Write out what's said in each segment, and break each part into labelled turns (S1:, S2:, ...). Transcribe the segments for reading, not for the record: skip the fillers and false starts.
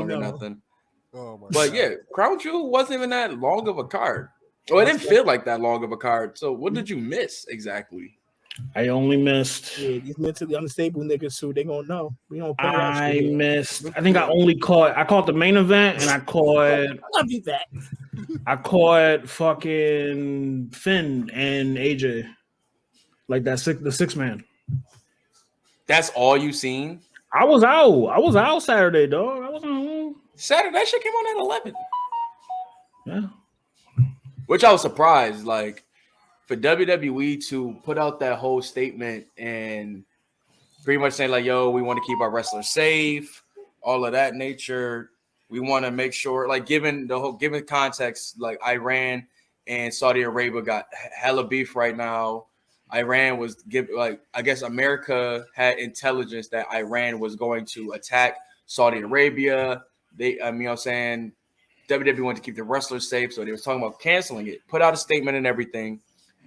S1: long or nothing.
S2: Oh my
S1: But
S2: God.
S1: yeah, Crown Jewel wasn't even that long of a card. Well, it didn't feel like that long of a card. So what did you miss exactly?
S3: I only missed.
S4: Yeah, these mentally unstable niggas, so they gonna know. We don't play that
S3: I
S4: shit here.
S3: missed. I think I only caught. I caught the main event, and I caught.
S4: I'll be back.
S3: I caught fucking Finn and AJ, like the 6-man.
S1: That's all you seen?
S3: I was out Saturday, dog. I wasn't home.
S1: Saturday, that shit came on at 11.
S3: Yeah.
S1: Which I was surprised, like, for WWE to put out that whole statement and pretty much saying, like, yo, we want to keep our wrestlers safe, all of that nature. We want to make sure, like, given context, like, Iran and Saudi Arabia got hella beef right now. Iran was I guess America had intelligence that Iran was going to attack Saudi Arabia. I'm saying WWE wanted to keep the wrestlers safe, so they was talking about canceling it. Put out a statement and everything.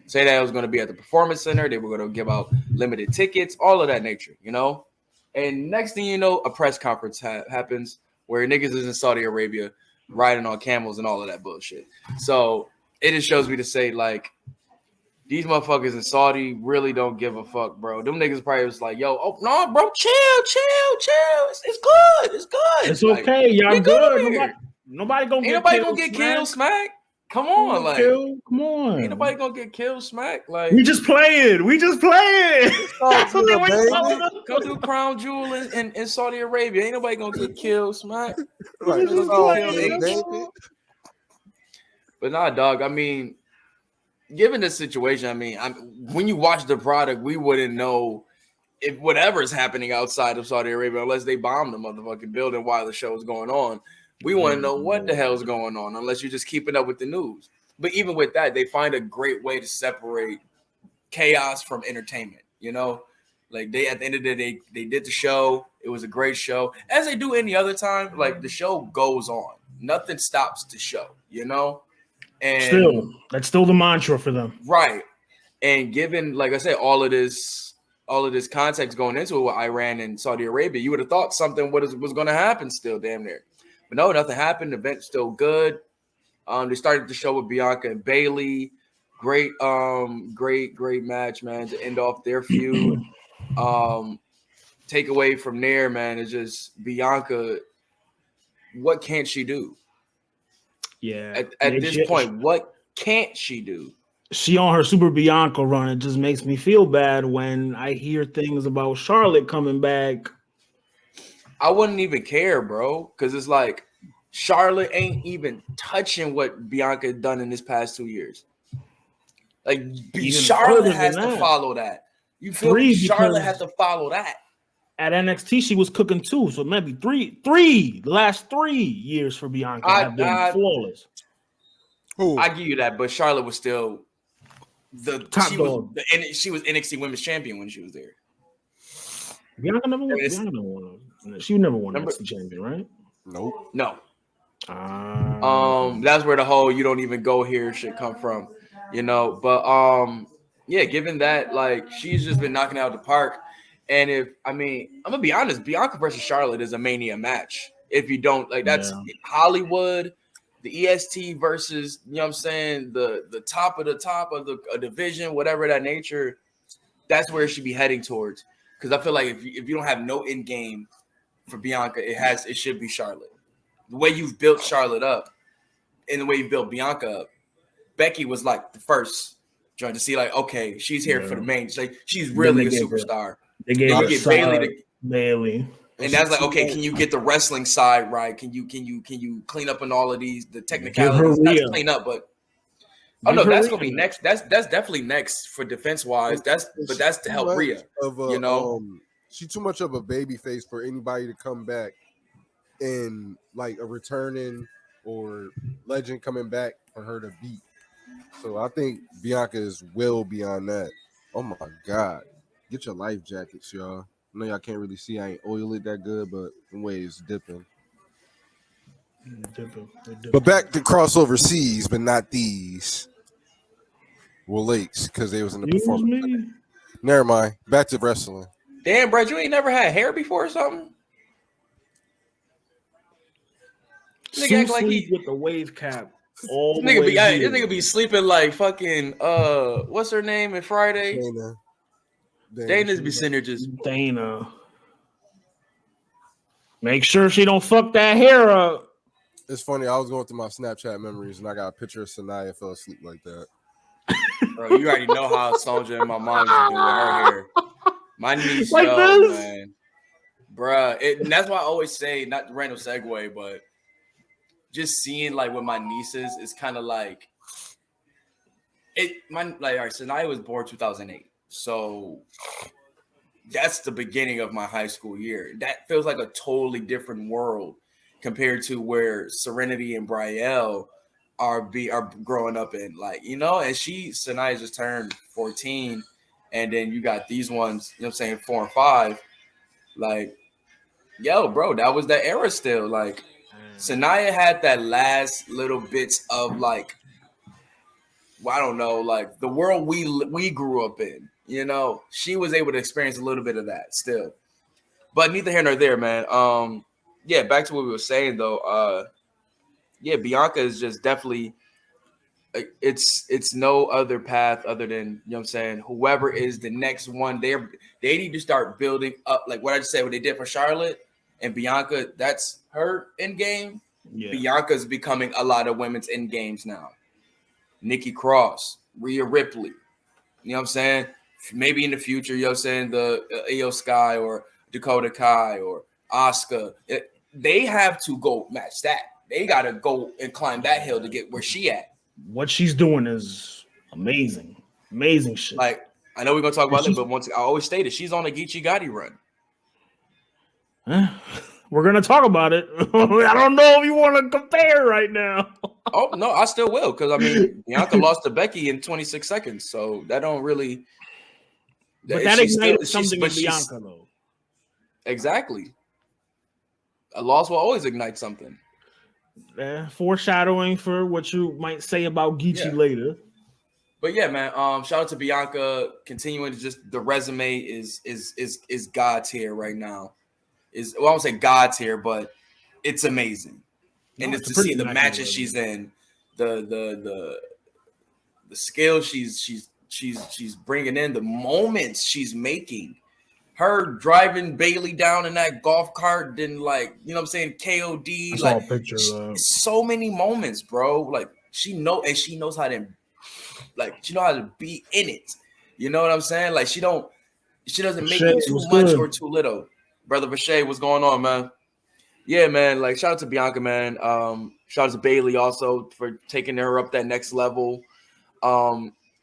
S1: Say that it was going to be at the Performance Center. They were going to give out limited tickets, all of that nature, you know? And next thing you know, a press conference happens where niggas is in Saudi Arabia riding on camels and all of that bullshit. So it just shows me to say, like, these motherfuckers in Saudi really don't give a fuck, bro. Them niggas probably was like, yo, oh, no, bro, chill. It's good.
S3: It's okay.
S1: Like,
S3: Y'all good. Nobody gonna
S1: Ain't
S3: get
S1: nobody
S3: killed,
S1: gonna get
S3: Smack.
S1: killed, Smack. Come on, like,
S3: come on.
S1: Ain't nobody gonna get killed, Smack. Like,
S3: We just playing. That's what they wait for.
S1: Go do Crown Jewel in Saudi Arabia. Ain't nobody gonna get killed, Smack.
S2: Like,
S1: But nah, dog. I mean, given the situation, I mean, when you watch the product, we wouldn't know if whatever is happening outside of Saudi Arabia unless they bomb the motherfucking building while the show is going on. We want to know what the hell is going on unless you're just keeping up with the news. But even with that, they find a great way to separate chaos from entertainment. You know, like at the end of the day, they did the show. It was a great show, as they do any other time. Like the show goes on, nothing stops the show. You know, and
S3: that's still the mantra for them,
S1: right? And given, like I said, all of this context going into it with Iran and Saudi Arabia, you would have thought something was going to happen. Still, damn near. But no, nothing happened. The event's still good. They started the show with Bianca and Bailey. Great match, man, to end off their feud. Take away from there, man, is just Bianca. What can't she do?
S3: Yeah.
S1: At this point, what can't she do?
S3: She on her Super Bianca run. It just makes me feel bad when I hear things about Charlotte coming back.
S1: I wouldn't even care, bro, because it's like Charlotte ain't even touching what Bianca done in this past 2 years. Like Charlotte has to follow that. You feel me? Charlotte has to follow that.
S3: At NXT, she was cooking too, so maybe the last 3 years for Bianca have been flawless.
S1: I give you that, but Charlotte was still the top dog. She was NXT Women's Champion when she was there.
S3: Bianca never won. She never won NXT Champion, right?
S2: Nope.
S1: No. That's where the whole "you don't even go here" shit come from, you know. But yeah, given that, like, she's just been knocking out the park. And I'm gonna be honest, Bianca versus Charlotte is a Mania match. If you don't like, that's Hollywood, the EST versus, you know what I'm saying, the top of the division, whatever that nature. That's where it should be heading towards. Because I feel like if you don't have no end game for Bianca, it should be Charlotte. The way you've built Charlotte up and the way you built Bianca up, Becky was like the first trying to see, like, okay, she's here for the main. Like, she's really a superstar.
S3: They gave her Bailey.
S1: And that's like, okay, can you get the wrestling side right? Can you clean up on all of these the technicalities? Not clean up, but that's gonna be next. That's definitely next for defense wise. That's to help Rhea. You know,
S2: she's too much of a baby face for anybody to come back and like a returning or legend coming back for her to beat. So I think Bianca is well beyond that. Oh my God. Get your life jackets, y'all. I know y'all can't really see. I ain't oil it that good, but the way it's dipping. But back to crossover C's, but not these. Well, Lakes, because they was in the performance. Never mind. Back to wrestling.
S1: Damn, bro, you ain't never had hair before or something? Nigga act like
S3: sleep
S1: he
S3: with the wave cap. All
S1: this
S3: the way
S1: this nigga be sleeping like fucking what's her name in Friday? Dana's be sitting there just
S3: Dana. Make sure she don't fuck that hair up.
S2: It's funny. I was going through my Snapchat memories and I got a picture of Sanaya fell asleep like that.
S1: bro, you already know how Sonja and my mom used to do with her hair. My niece,
S3: Like
S1: yo,
S3: this?
S1: man. Bruh. And that's why I always say, not the random segue, but just seeing like with my nieces is kind of like all right, Sanaya was born 2008. So that's the beginning of my high school year. That feels like a totally different world compared to where Serenity and Brielle are growing up in, like, you know, and Sanaya just turned 14, and then you got these ones, you know what I'm saying, 4 and 5. Like, yo, bro, that was that era still. Like, Sanaya had that last little bits of like, well, I don't know, like the world we grew up in. You know, she was able to experience a little bit of that still, but neither here nor there, man. Yeah, back to what we were saying though. Yeah, Bianca is just definitely. It's no other path other than, you know what I'm saying, whoever is the next one. They need to start building up, like what I just said, what they did for Charlotte and Bianca. That's her end game. Yeah. Bianca's becoming a lot of women's end games now. Nikki Cross, Rhea Ripley. You know what I'm saying? Maybe in the future, you know what I'm saying, the Io Sky or Dakota Kai or Asuka. They have to go match that. They got to go and climb that hill to get where she at.
S3: What she's doing is amazing. Amazing shit.
S1: Like, I know we're going to talk about it, but once I always stated, she's on a Geechee Gotti run.
S3: We're going to talk about it. I don't know if you want to compare right now.
S1: Oh, no, I still will, because, I mean, Bianca lost to Becky in 26 seconds, so that don't really...
S3: But that ignited something in Bianca, though.
S1: Exactly. A loss will always ignite something.
S3: Foreshadowing for what you might say about Geechee later.
S1: But yeah, man. Shout out to Bianca. Continuing to just the resume is God tier right now. I won't say God tier, but it's amazing. And it's to see the matches she's in, the skill she's bringing in, the moments she's making. Her driving Bailey down in that golf cart, then, like, you know what I'm saying, KOD.
S3: I saw a picture of that.
S1: So many moments, bro. Like, she knows how to, like, she knows how to be in it. You know what I'm saying? Like, she doesn't make it too much or too little. Brother Vache, what's going on, man? Yeah, man. Like, shout out to Bianca, man. Shout out to Bailey also for taking her up that next level.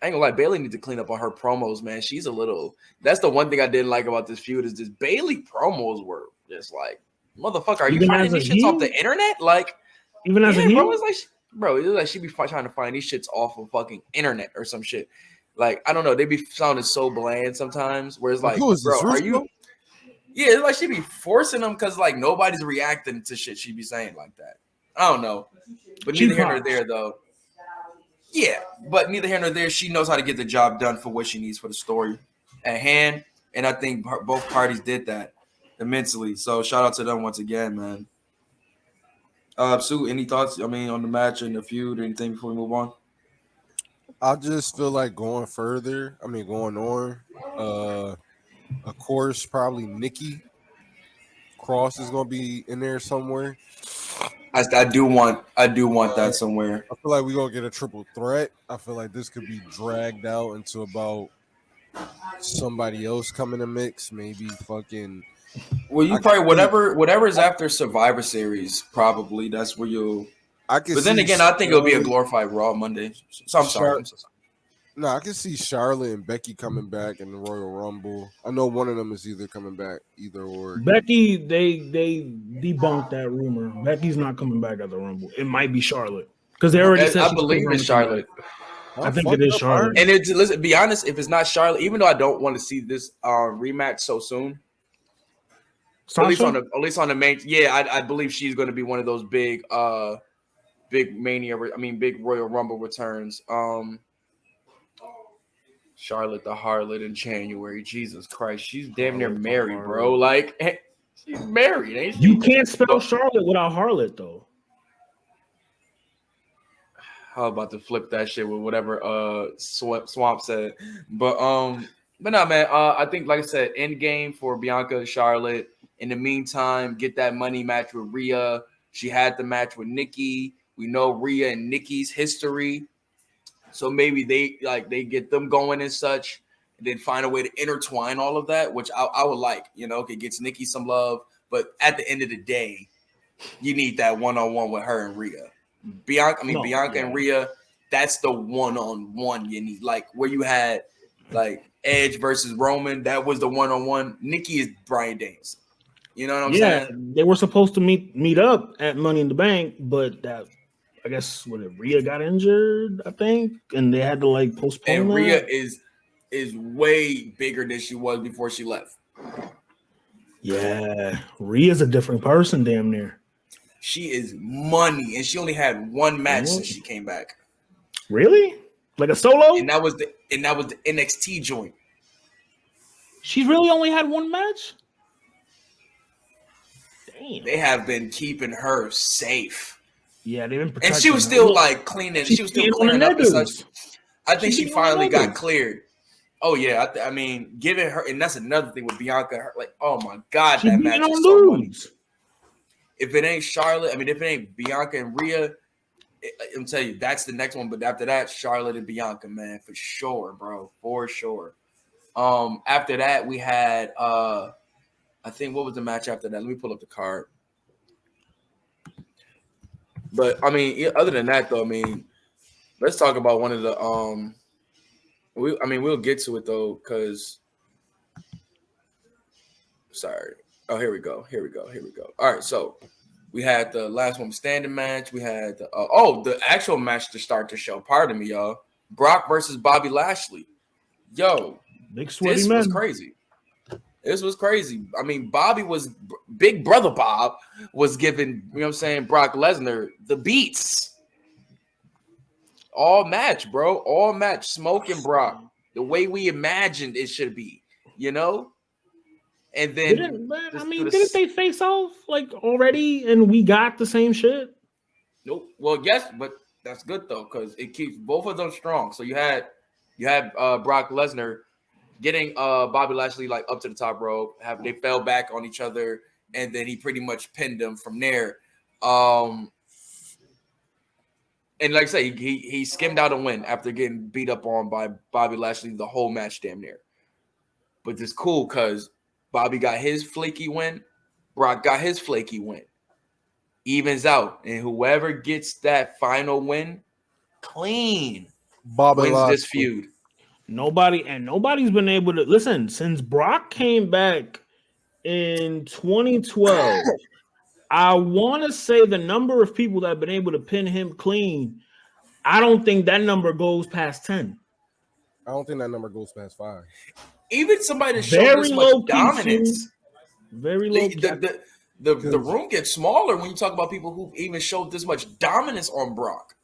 S1: I ain't gonna lie, Bailey needs to clean up on her promos, man. She's a little. That's the one thing I didn't like about this feud is this Bailey promos were just like, motherfucker, are you finding these shits off the internet? Like,
S3: even as a heel,
S1: bro, it's like she be trying to find these shits off of fucking internet or some shit. Like, I don't know, they be sounding so bland sometimes. Where it's like, bro, are you? Yeah, it's like she be forcing them because like nobody's reacting to shit she be saying like that. I don't know, but neither here nor there though. Yeah, but neither here nor there. She knows how to get the job done for what she needs for the story at hand, and I think both parties did that immensely. So shout out to them once again, man. Su, any thoughts? I mean, on the match and the feud, or anything before we move on?
S2: I just feel like going on. Of course, probably Nikki Cross is gonna be in there somewhere.
S1: I do want that somewhere.
S2: I feel like we're gonna get a triple threat. I feel like this could be dragged out into about somebody else coming to mix, maybe fucking.
S1: Well, you probably whatever is after Survivor Series, probably that's where you'll. But then again, I think it'll be a glorified Raw Monday. So I'm sorry.
S2: No, I can see Charlotte and Becky coming back in the Royal Rumble. I know one of them is either coming back, either or.
S3: Becky, they debunked that rumor. Becky's not coming back at the Rumble. It might be Charlotte because they already said.
S1: I believe it's Charlotte.
S3: I think it is Charlotte.
S1: And listen, be honest, if it's not Charlotte, even though I don't want to see this rematch so soon, at least on the main, I believe she's going to be one of those big big Royal Rumble returns. Charlotte the Harlot in January. Jesus Christ, she's damn near married, bro. Like, she's married, ain't she?
S3: You can't spell Charlotte without Harlot, though.
S1: was about to flip that shit with whatever Swamp said. But no, man. I think, like I said, end game for Bianca and Charlotte. In the meantime, get that money match with Rhea. She had the match with Nikki. We know Rhea and Nikki's history, so maybe they get them going and such, and then find a way to intertwine all of that, which I would like. It gets Nikki some love, but at the end of the day, you need that one-on-one with her and Rhea. Bianca and Rhea, that's the one-on-one you need. Like where you had like Edge versus Roman, that was the one-on-one. Nikki is Bryan Danielson. You know what I'm saying?
S3: Yeah, they were supposed to meet up at Money in the Bank, but that I guess Rhea got injured, I think, and they had to like postpone.
S1: And Rhea is way bigger than she was before she left.
S3: Yeah, Rhea's a different person, damn near.
S1: She is money, and she only had one match since she came back.
S3: Really? Like a solo?
S1: And that was the NXT joint.
S3: She really only had one match? Damn.
S1: They have been keeping her safe.
S3: Yeah, they've been protecting
S1: and she was still like cleaning. She was still cleaning up and such. I think she finally got cleared. Oh yeah, I mean, giving her, and that's another thing with Bianca. Like, oh my God, that match is so money. If it ain't Charlotte, if it ain't Bianca and Rhea, I'm telling you, that's the next one. But after that, Charlotte and Bianca, man, for sure, bro, for sure. After that, we had, I think, what was the match after that? Let me pull up the card. But other than that, though, let's talk about one of the we'll get to it though, because sorry. Oh, here we go. All right, so we had the last one standing match. We had the actual match to start the show. Pardon me, y'all. Brock versus Bobby Lashley. Yo,
S3: big sweaty
S1: this
S3: man.
S1: was crazy. This was crazy. Bobby was Big Brother Bob was giving, Brock Lesnar the beats. All match, bro. All match. Smoking Brock. The way we imagined it should be, And then
S3: didn't they face off like already and we got the same shit?
S1: Nope. Well, yes, but that's good though, because it keeps both of them strong. So you had Brock Lesnar getting Bobby Lashley like up to the top rope. They fell back on each other, and then he pretty much pinned him from there. And like I say, he skimmed out a win after getting beat up on by Bobby Lashley the whole match damn near. But it's cool because Bobby got his flaky win. Brock got his flaky win. Evens out. And whoever gets that final win clean wins this feud.
S3: Nobody's been able to listen since Brock came back in 2012. I want to say the number of people that have been able to pin him clean, I don't think that number goes past 10.
S2: I don't think that number goes past 5.
S1: Even somebody that showed this much dominance.
S3: Very low.
S1: The room gets smaller when you talk about people who even showed this much dominance on Brock.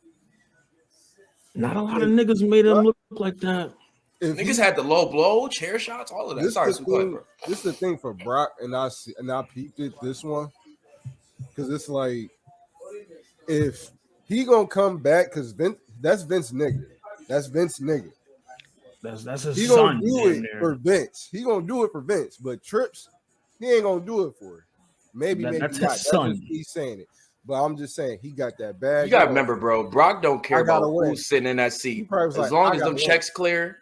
S3: Not a lot of niggas made him look like that.
S1: Niggas had the low blow, chair shots, all of that.
S2: This is the thing for Brock, and I peeped it this one. Because it's like, if he gonna come back, because that's Vince nigga. That's Vince nigga.
S3: That's his
S2: he
S3: son.
S2: Gonna do it for Vince. He gonna do it for Vince. But Trips, he ain't gonna do it for it. Maybe
S3: that's
S2: not.
S3: his son.
S2: He's saying it. But I'm just saying he got that bag.
S1: You gotta remember, bro. Brock don't care about who's sitting in that seat. As long as them checks clear.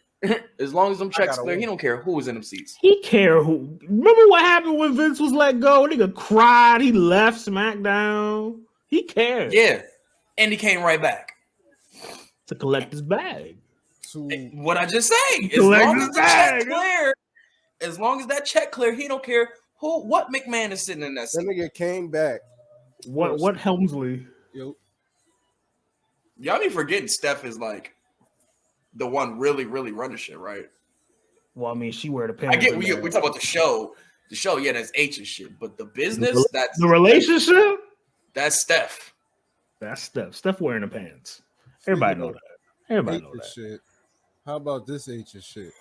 S1: As long as them checks clear, he don't care who was in them seats.
S3: He care who. Remember what happened when Vince was let go? Nigga cried. He left SmackDown. He cared.
S1: Yeah, and he came right back
S3: to collect his bag.
S1: What I just say? As long as the check clear, as long as that check clear, he don't care what McMahon is sitting in that seat.
S2: That nigga came back.
S3: What Helmsley?
S2: Yo.
S1: Y'all be forgetting Steph is like the one really running shit, right?
S3: Well, she wear the pants.
S1: I get we talk about the show. The show, yeah, that's H and shit. But the business, that's
S3: the relationship.
S1: That's Steph.
S3: That's Steph. Steph wearing the pants. Everybody know that. Everybody know that.
S2: Shit. How about this H and shit?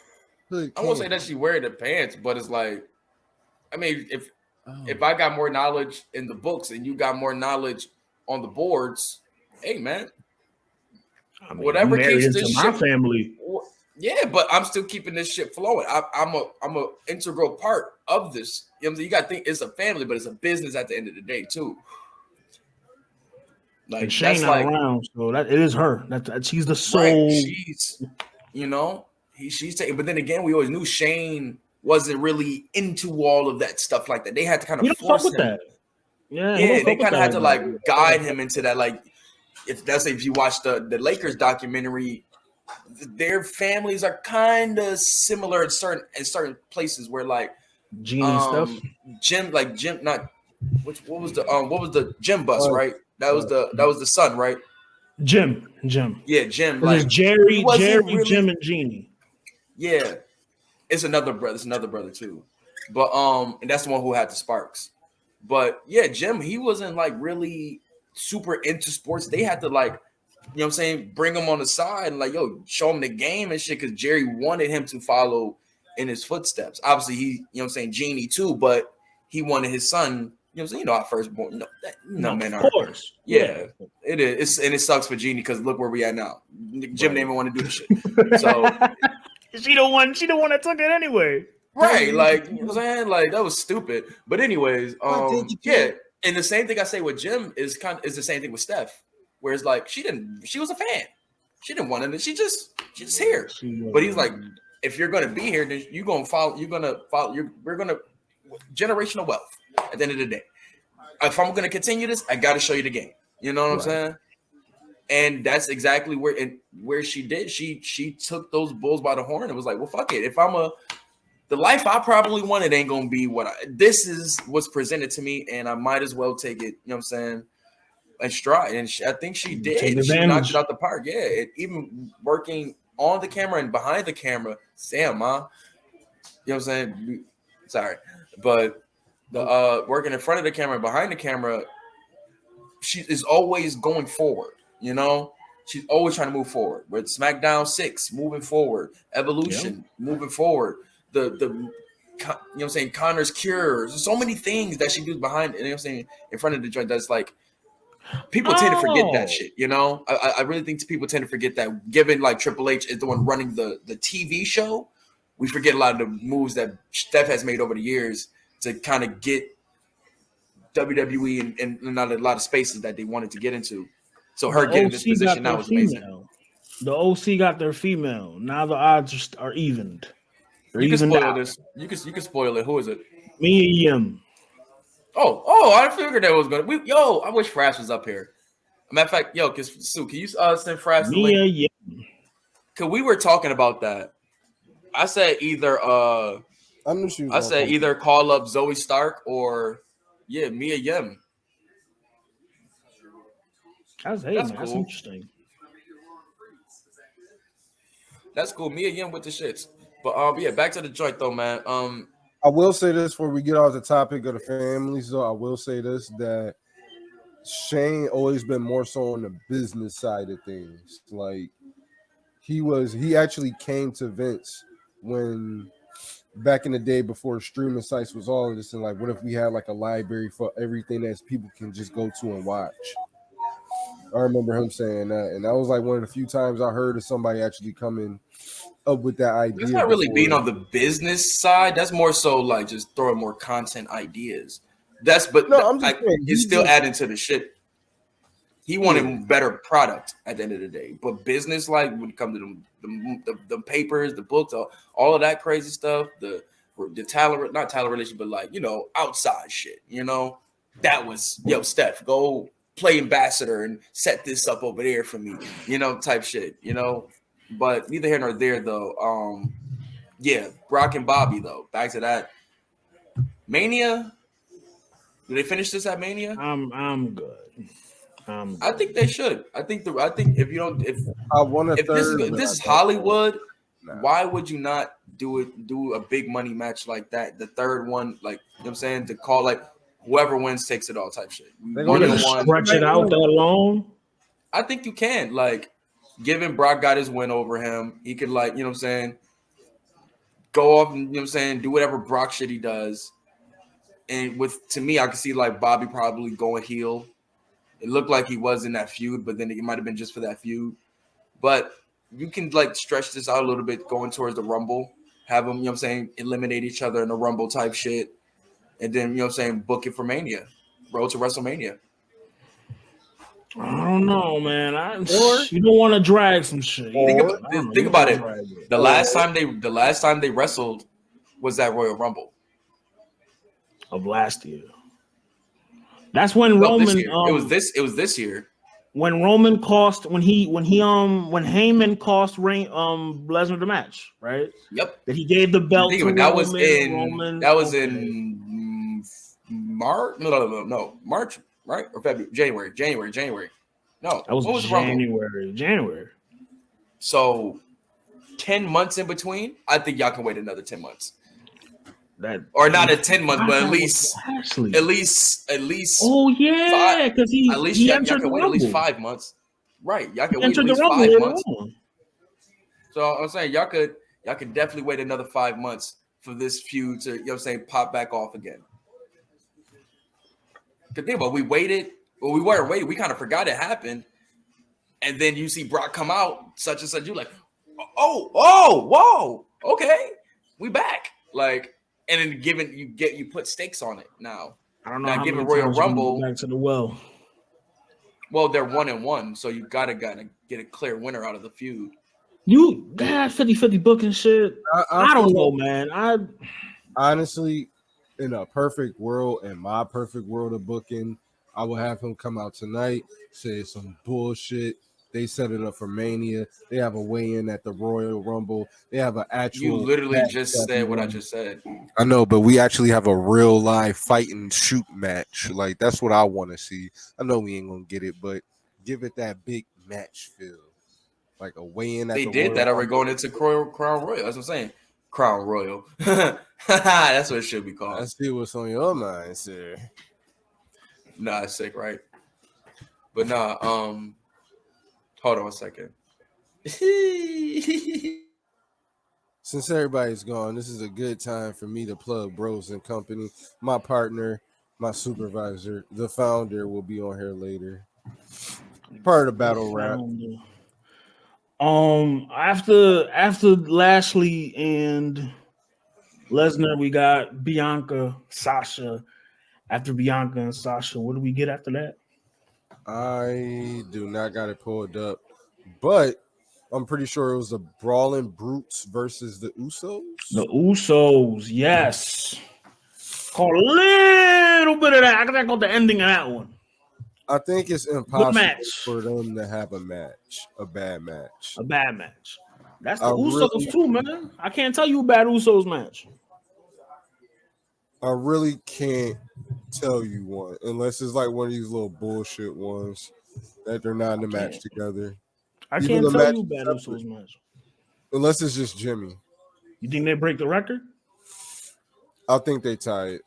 S1: I won't say that she wearing the pants, but it's like, if I got more knowledge in the books and you got more knowledge on the boards, hey man,
S3: I mean,
S1: whatever
S3: you married
S1: keeps
S3: into
S1: this
S3: my
S1: shit.
S3: family.
S1: Yeah, but I'm still keeping this shit flowing. I'm a integral part of this. You know what I'm saying? You got to think it's a family, but it's a business at the end of the day too.
S3: And
S1: Like
S3: Shane
S1: that's
S3: not
S1: like
S3: around, so that it is her. That she's the
S1: right.
S3: soul.
S1: She's, you know, she's taking. But then again, we always knew Shane wasn't really into all of that stuff like that. They had to kind
S3: He
S1: of
S3: don't fuck
S1: force
S3: with
S1: him.
S3: that. Yeah, he
S1: Yeah,
S3: don't
S1: they
S3: fuck with
S1: kind of
S3: that
S1: had to
S3: like
S1: like guide him into that. Like if you watch the Lakers documentary, their families are kind of similar in certain places where like
S3: Gene and stuff.
S1: Jim not what was the Jim bus, right? That was the son, right?
S3: Jim.
S1: Yeah, Jim.
S3: This is
S1: Like he
S3: Jerry,
S1: wasn't really
S3: Jim, and Jeannie.
S1: yeah. It's another brother too. But and that's the one who had the sparks. But yeah, Jim, he wasn't like really super into sports. They had to like, you know what I'm saying, bring him on the side and like, yo, show him the game and shit, because Jerry wanted him to follow in his footsteps. Obviously, he, you know what I'm saying, Genie too, but he wanted his son, you know what I'm saying, our firstborn, men
S3: of
S1: are.
S3: course.
S1: Yeah, it is. And it sucks for Genie because look where we at now. Jim didn't even want to do the shit. So
S3: she the one that took it anyway.
S1: right, like, you know what I'm saying? Like, that was stupid. But anyways, yeah. And the same thing I say with Jim is the same thing with Steph, where it's like she was a fan. She didn't want it. She's just here. But he's like, if you're gonna be here, then we're gonna generational wealth at the end of the day. If I'm gonna continue this, I gotta show you the game. You know what I'm saying? And that's exactly where she did. She took those bulls by the horn and was like, well, fuck it. If the life I probably wanted ain't gonna be this is what's presented to me, and I might as well take it, you know what I'm saying, and stride. And I think she did. She knocked it out the park. Yeah, even working on the camera and behind the camera. Damn, ma. You know what I'm saying? Sorry. But the working in front of the camera and behind the camera, she is always going forward, you know? She's always trying to move forward. With SmackDown 6, moving forward. Evolution, moving forward. The you know what I'm saying, Connor's cures. There's so many things that she does behind, you know what I'm saying, in front of the joint that's like people tend to forget that shit, you know. I really think people tend to forget that, given like Triple H is the one running the TV show, we forget a lot of the moves that Steph has made over the years to kind of get WWE and not a lot of spaces that they wanted to get into. So her getting this position now is amazing.
S3: The OC got their female. Now the odds are evened.
S1: You can spoil this. You can spoil it. Who is it?
S3: Mia Yim.
S1: Oh, I figured that was gonna. I wish Frass was up here. Matter of fact, Su, can you send Frass the link?
S3: Mia Yim.
S1: Cause we were talking about that. I said either either call up Zoe Stark or Mia Yim.
S3: That's cool. That's interesting.
S1: That's cool. Mia Yim with the shits. But back to the joint though, man.
S2: I will say this before we get off the topic of the families, though. I will say this, that Shane always been more so on the business side of things. Like he actually came to Vince when back in the day before streaming sites was all of this, and like, what if we had like a library for everything that people can just go to and watch? I remember him saying that, and that was like one of the few times I heard of somebody actually coming up with that idea.
S1: It's not really being on the business side. That's more so like just throwing more content ideas. It's still adding to the shit. He wanted better product at the end of the day, but business, like when it comes to the papers, the books, all of that crazy stuff, the talent, not talent relation, but like, you know, outside shit. You know, that was Steph, go play ambassador and set this up over there for me, you know, type shit, you know. But neither here nor there, though. Brock and Bobby, though. Back to that. Mania. Did they finish this at Mania?
S3: I'm good.
S1: I think they should. I think if you don't, if this is Hollywood, why would you not do a big money match like that? The third one, like, you know what I'm saying, to call like whoever wins takes it all type shit.
S3: They're gonna stretch it out that long.
S1: I think you can, like, given Brock got his win over him, he could, like, you know what I'm saying, go off and, you know what I'm saying, do whatever Brock shit he does. And to me, I could see like Bobby probably going heel. It looked like he was in that feud, but then it might have been just for that feud. But you can like stretch this out a little bit going towards the Rumble. Have them, you know what I'm saying, eliminate each other in the Rumble type shit. And then, you know what I'm saying, book it for Mania. Road to WrestleMania.
S3: I don't know, man. You don't want to drag some shit.
S1: Think about it. The last time they wrestled was that Royal Rumble
S3: of last year. That's when Roman.
S1: It was this year.
S3: When Roman cost when Heyman cost Lesnar the match, right?
S1: Yep.
S3: That he gave the belt to
S1: that
S3: Roman.
S1: Was in March. No, March, right? Or February, January. No,
S3: that was January.
S1: So 10 months in between. I think y'all can wait another 10 months. Or not at 10 months, but at least.
S3: Oh yeah, because he
S1: y'all can wait at least 5 months, right? Y'all can wait at least 5 months. So I'm saying y'all could definitely wait another 5 months for this feud to, you know what I'm saying, pop back off again. Because think about it, we waited, well, we weren't waiting, we kind of forgot it happened, and then you see Brock come out, such and such, you're like, whoa, okay, we back, like. And then you put stakes on it now.
S3: I don't know. Now,
S1: given Royal Rumble
S3: back to the well.
S1: Well, they're 1-1, so you gotta get a clear winner out of the feud.
S3: You 50-50 booking shit. I don't know, man.
S2: Honestly, in a perfect world, in my perfect world of booking, I will have him come out tonight, say some bullshit. They set it up for Mania. They have a weigh-in at the Royal Rumble. They have an actual.
S1: You literally just said what I just said.
S2: I know, but we actually have a real live fight and shoot match. Like, that's what I want to see. I know we ain't gonna get it, but give it that big match feel, like a weigh-in.
S1: They did that already going into Crown Royal. That's what I'm saying. Crown Royal. That's what it should be called.
S2: I see what's on your mind, sir.
S1: Nah, it's sick, right? But nah, hold on a second.
S2: Since everybody's gone, this is a good time for me to plug Bros and Company. My partner, my supervisor, the founder will be on here later. Part of the battle rap.
S3: After Lashley and Lesnar, we got Bianca, Sasha. After Bianca and Sasha, what do we get after that?
S2: I do not got it pulled up, but I'm pretty sure it was the Brawling Brutes versus the Usos.
S3: The Usos, yes. Caught a little bit of that. I got the ending of that one.
S2: I think it's impossible for them to have a bad match.
S3: A bad match. That's the Usos too, man. I can't tell you a bad Usos match.
S2: I really can't tell you one unless it's like one of these little bullshit ones that they're not in the match together.
S3: I can't tell you bad Usos match.
S2: Unless it's just Jimmy.
S3: You think they break the record?
S2: I think they tie it.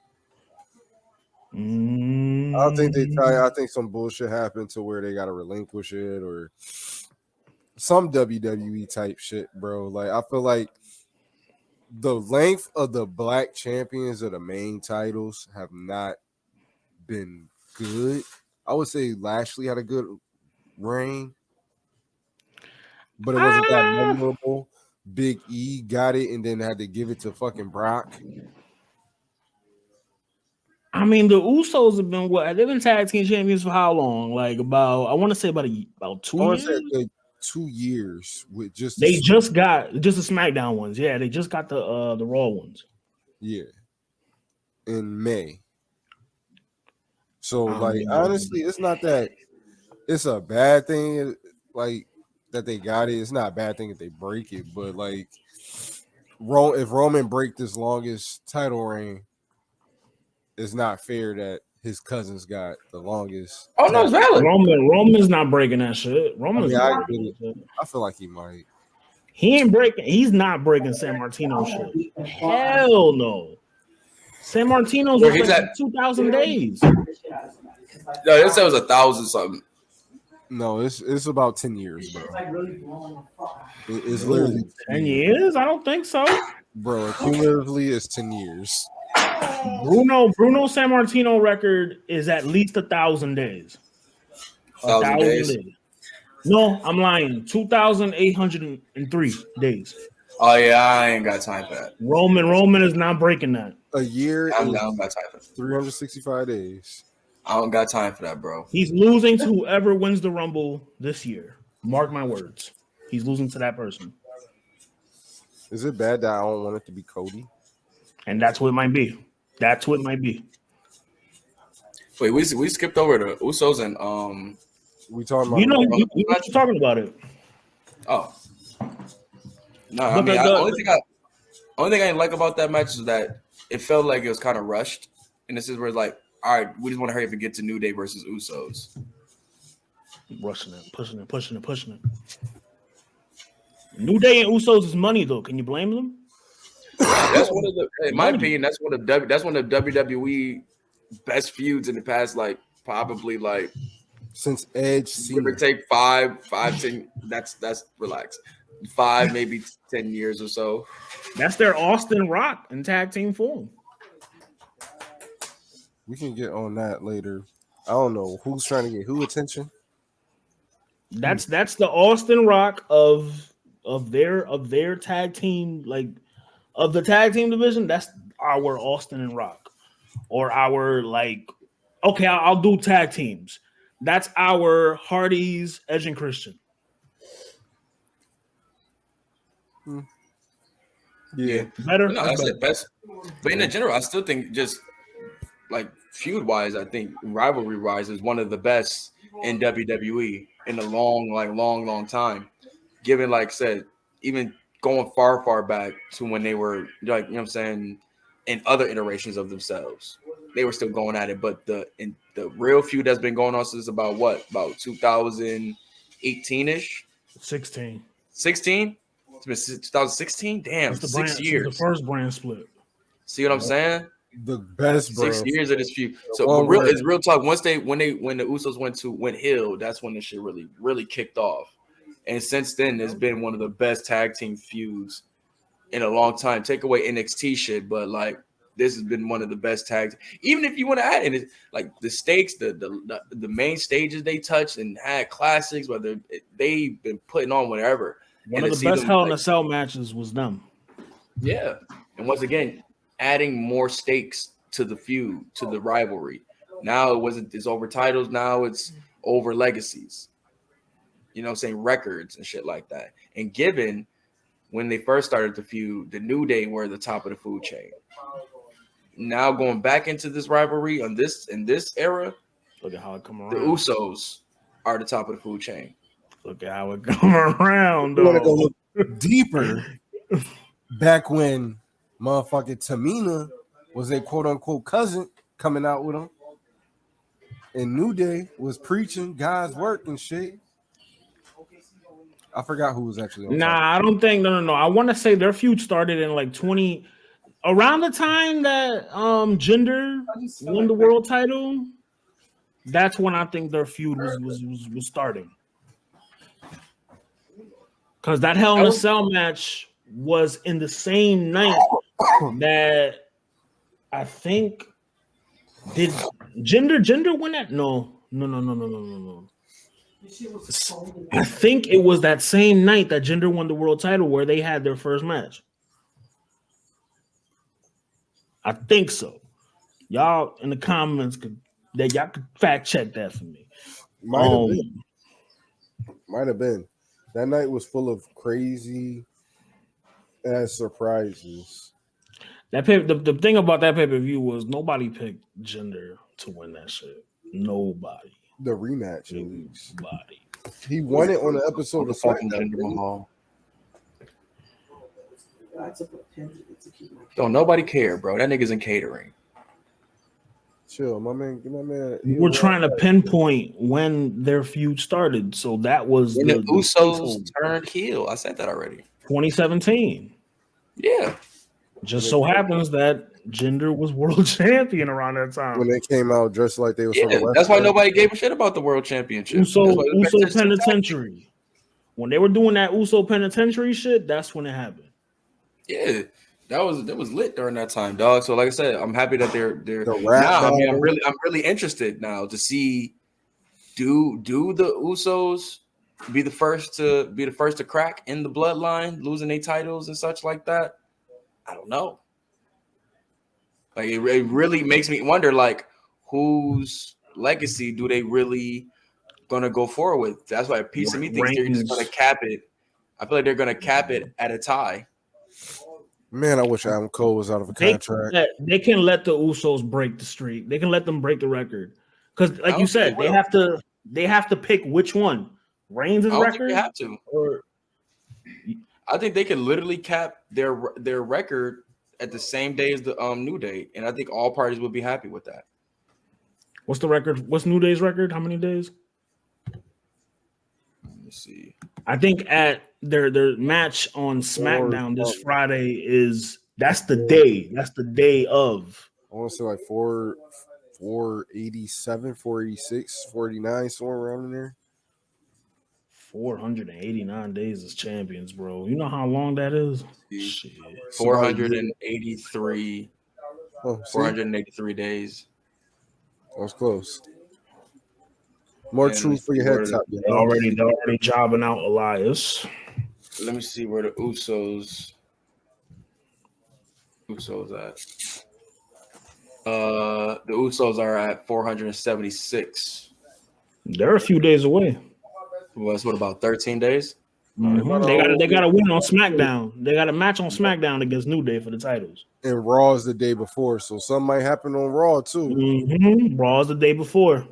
S2: I think they tie it. I think some bullshit happened to where they got to relinquish it or some WWE type shit, bro. Like, I feel like the length of the black champions of the main titles have not been good. I would say Lashley had a good reign, but it wasn't that memorable. Big E got it and then had to give it to fucking Brock.
S3: I mean, the Usos have been they've been tag team champions for how long? Like I want to say about 2 years. I want to say
S2: like 2 years with just
S3: the SmackDown ones. Yeah, they just got the Raw ones.
S2: Yeah, in May. So honestly, it's not that it's a bad thing like that they got it. It's not a bad thing if they break it, but like if Roman break this longest title reign, it's not fair that his cousins got the longest.
S1: Oh no, it's valid.
S3: Roman's not breaking that shit.
S2: I feel like he might.
S3: He's not breaking San Martino shit. Hell no. San Martino's was like 2,000 days.
S1: No, they said it was 1,000 something.
S2: No, it's about 10 years, bro. It's literally
S3: 10 years? I don't think so.
S2: Bro, cumulatively it's 10 years.
S3: Bruno San Martino record is at least 1,000 days.
S1: 1,000 days.
S3: No, I'm lying. 2,803 days.
S1: Oh yeah, I ain't got time for that.
S3: Roman is not breaking that.
S2: A year
S1: I
S2: is
S1: don't got time for that.
S2: 365 days.
S1: I don't got time for that, bro.
S3: He's losing to whoever wins the Rumble this year. Mark my words. He's losing to that person.
S2: Is it bad that I don't want it to be Cody?
S3: And that's what it might be. That's what it might be.
S1: Wait, we skipped over the Usos and
S2: We talking about
S3: You what you talking about it.
S1: oh. No, I
S3: But
S1: mean,
S3: the-
S1: only thing I didn't like about that match is that it felt like it was kind of rushed. And this is where it's like, all right, we just want to hurry up and get to New Day versus Usos.
S3: Rushing it, pushing it. New Day and Usos is money though. Can you blame them?
S1: That's one of the, in my opinion, that's one of WWE best feuds in the past, like probably like
S2: since Edge
S1: give or
S2: Cena.
S1: take 5, 10. That's relax. 5, maybe 10 years or so.
S3: That's their Austin Rock in tag team form.
S2: We can get on that later. I don't know who's trying to get who attention.
S3: That's the Austin Rock of their tag team, like of the tag team division. That's our Austin and Rock, or our like. Okay, I'll do tag teams. That's our Hardy's, Edge and Christian.
S2: Yeah.
S3: Better.
S1: No, that's the best. But in general, I still think just like feud wise, I think rivalry wise is one of the best in WWE in a long time. Given, like I said, even going far back to when they were like, you know what I'm saying, in other iterations of themselves, they were still going at it. But the real feud that's been going on since about 2018-ish?
S3: 16.
S1: 16? It's been 2016? Damn, 6 years.
S3: The first brand split.
S1: See what I'm saying?
S2: The best, bro.
S1: 6 years of this feud. So it's real talk. Once when the Usos went heel, that's when this shit really kicked off. And since then, it's been one of the best tag team feuds in a long time. Take away NXT shit, but like this has been one of the best tags. Even if you want to add in it, like the stakes, the main stages they touched and had classics, whether they've been putting on whatever.
S3: One of the best Hell in a Cell matches was them.
S1: Yeah, and once again, adding more stakes to the feud, to the rivalry. Now it's over titles. Now it's over legacies. You know what I'm saying? Records and shit like that. And given when they first started the feud, the New Day were at the top of the food chain. Now going back into this rivalry in this era,
S3: look at how it come around.
S1: The Usos are the top of the food chain.
S3: Look at how it come around.
S2: You want to go look deeper back when motherfucking Tamina was a quote unquote cousin coming out with him, and New Day was preaching God's work and shit. I forgot who was actually on top.
S3: I don't think no. I want to say their feud started in like 20 around the time that Jinder won the world title. That's when I think their feud was starting. Because that Hell in a Cell match was in the same night that I think did Jinder win that? No. I think it was that same night that Jinder won the world title where they had their first match. I think so. Y'all in the comments y'all could fact check that for me.
S2: Might have been. That night was full of crazy ass surprises.
S3: The thing about that pay-per-view was nobody picked Jinder to win that shit. Nobody.
S2: The rematch, at least.
S3: Nobody.
S2: He won it on the episode of SmackDown.
S1: Don't nobody care, bro. That nigga's in catering.
S2: Chill, my man.
S3: We're trying to pinpoint when their feud started, so that was
S1: when the Usos turned heel. I said that already.
S3: 2017.
S1: Yeah.
S3: Just so happens that Jinder was world champion around that time.
S2: When they came out dressed like they were from the West
S1: that's why
S2: Coast.
S1: Nobody gave a shit about the world championship.
S3: Uso Penitentiary. When they were doing that Uso Penitentiary shit, that's when it happened.
S1: Yeah. That was lit during that time, dog. So like I said, I'm happy that they're now. I mean, I'm really interested now to see do the Usos be the first to crack in the bloodline, losing their titles and such like that? I don't know. Like it really makes me wonder, like, whose legacy do they really gonna go forward with? That's why a piece of me thinks they're just gonna cap it. I feel like they're gonna cap it at a tie.
S2: Man, I wish Adam Cole was out of a contract.
S3: They can let the Usos break the streak. They can let them break the record. Because, like you said, they have to pick which one. Reigns' record?
S1: They have to. I think they can literally cap their record at the same day as the New Day, and I think all parties would be happy with that.
S3: What's the record? What's New Day's record? How many days?
S1: Let me see.
S3: I think at their match on SmackDown this Friday that's the day. That's the day of.
S2: I want to say like 487, 486, 489, somewhere around in there.
S3: 489 days as champions, bro. You know how long that is?
S1: Shit. 483. 483 days.
S2: That was close. More truth for your head top.
S3: They're already jobbing out Elias.
S1: Let me see where the Usos at. The Usos are at 476.
S3: They're a few days away.
S1: Well, that's what, about 13 days?
S3: Mm-hmm. They got a win on SmackDown. They got a match on SmackDown against New Day for the titles.
S2: And Raw is the day before, so something might happen on Raw too.
S3: Mm-hmm. Raw is the day before.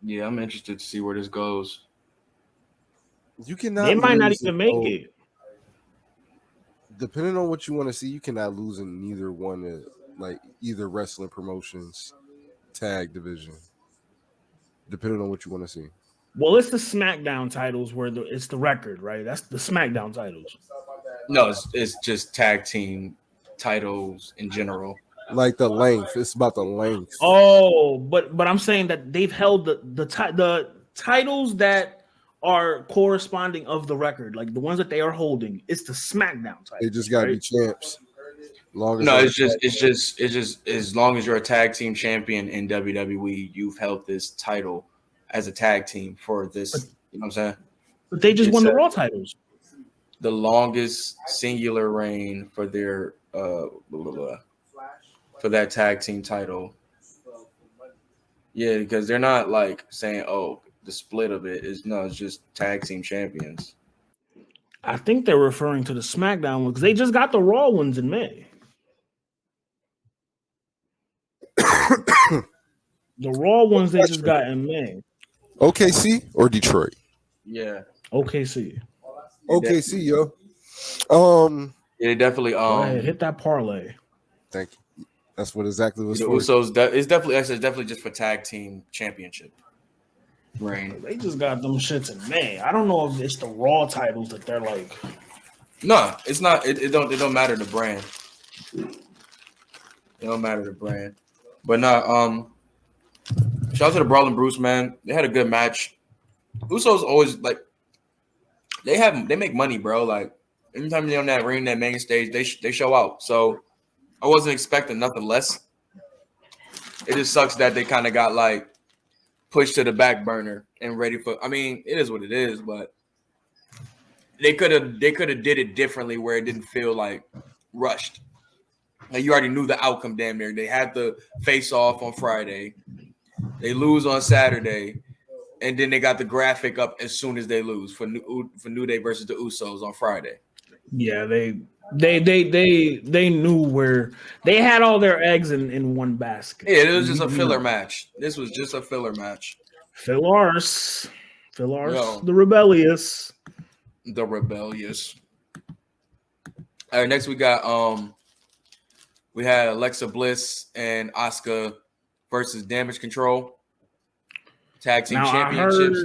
S1: Yeah, I'm interested to see where this goes.
S2: You cannot.
S3: They might not even make it.
S2: Depending on what you want to see, you cannot lose in neither one of either wrestling promotions tag division. Depending on what you want to see.
S3: Well, it's the SmackDown titles where it's the record, right? That's the SmackDown titles.
S2: No,
S1: it's just tag team titles in general.
S2: Like the length. It's about the length.
S3: Oh, but I'm saying that they've held the titles that are corresponding of the record, like the ones that they are holding. It's the SmackDown titles.
S2: They just gotta be champs.
S1: It's just as long as you're a tag team champion in WWE, you've held this title as a tag team for this. You know what I'm saying?
S3: But they just won the Raw titles.
S1: The longest singular reign for their for that tag team title. Yeah, because they're not like saying, "Oh, the split of it is no." It's just tag team champions.
S3: I think they're referring to the SmackDown ones because they just got the Raw ones in May. The Raw ones they just got in May.
S2: OKC or Detroit?
S1: Yeah.
S3: OKC.
S2: OKC, yo.
S1: Yeah, definitely.
S3: Go ahead, hit that parlay.
S2: Thank you. That's what exactly was
S1: the
S2: for.
S1: Usos. It's definitely just for tag team championship reign.
S3: They just got them shits in May. I don't know if it's the Raw titles that they're like.
S1: No, it's not. It don't matter the brand. It don't matter the brand. But no, shout out to the Brawling Bruce, man. They had a good match. Usos always like they make money, bro. Like anytime they're on that ring, that main stage, they show out. So I wasn't expecting nothing less. It just sucks that they kind of got like pushed to the back burner and ready for. I mean, it is what it is, but they could have did it differently where it didn't feel like rushed. Like you already knew the outcome damn near. They had the face off on Friday. They lose on Saturday, and then they got the graphic up as soon as they lose for New Day versus the Usos on Friday.
S3: Yeah, they knew where they had all their eggs in one basket.
S1: Yeah, it was just a filler match. This was just a filler match.
S3: Philars, the rebellious. All right, next we got we had Alexa Bliss and Asuka versus Damage Control tag team championships.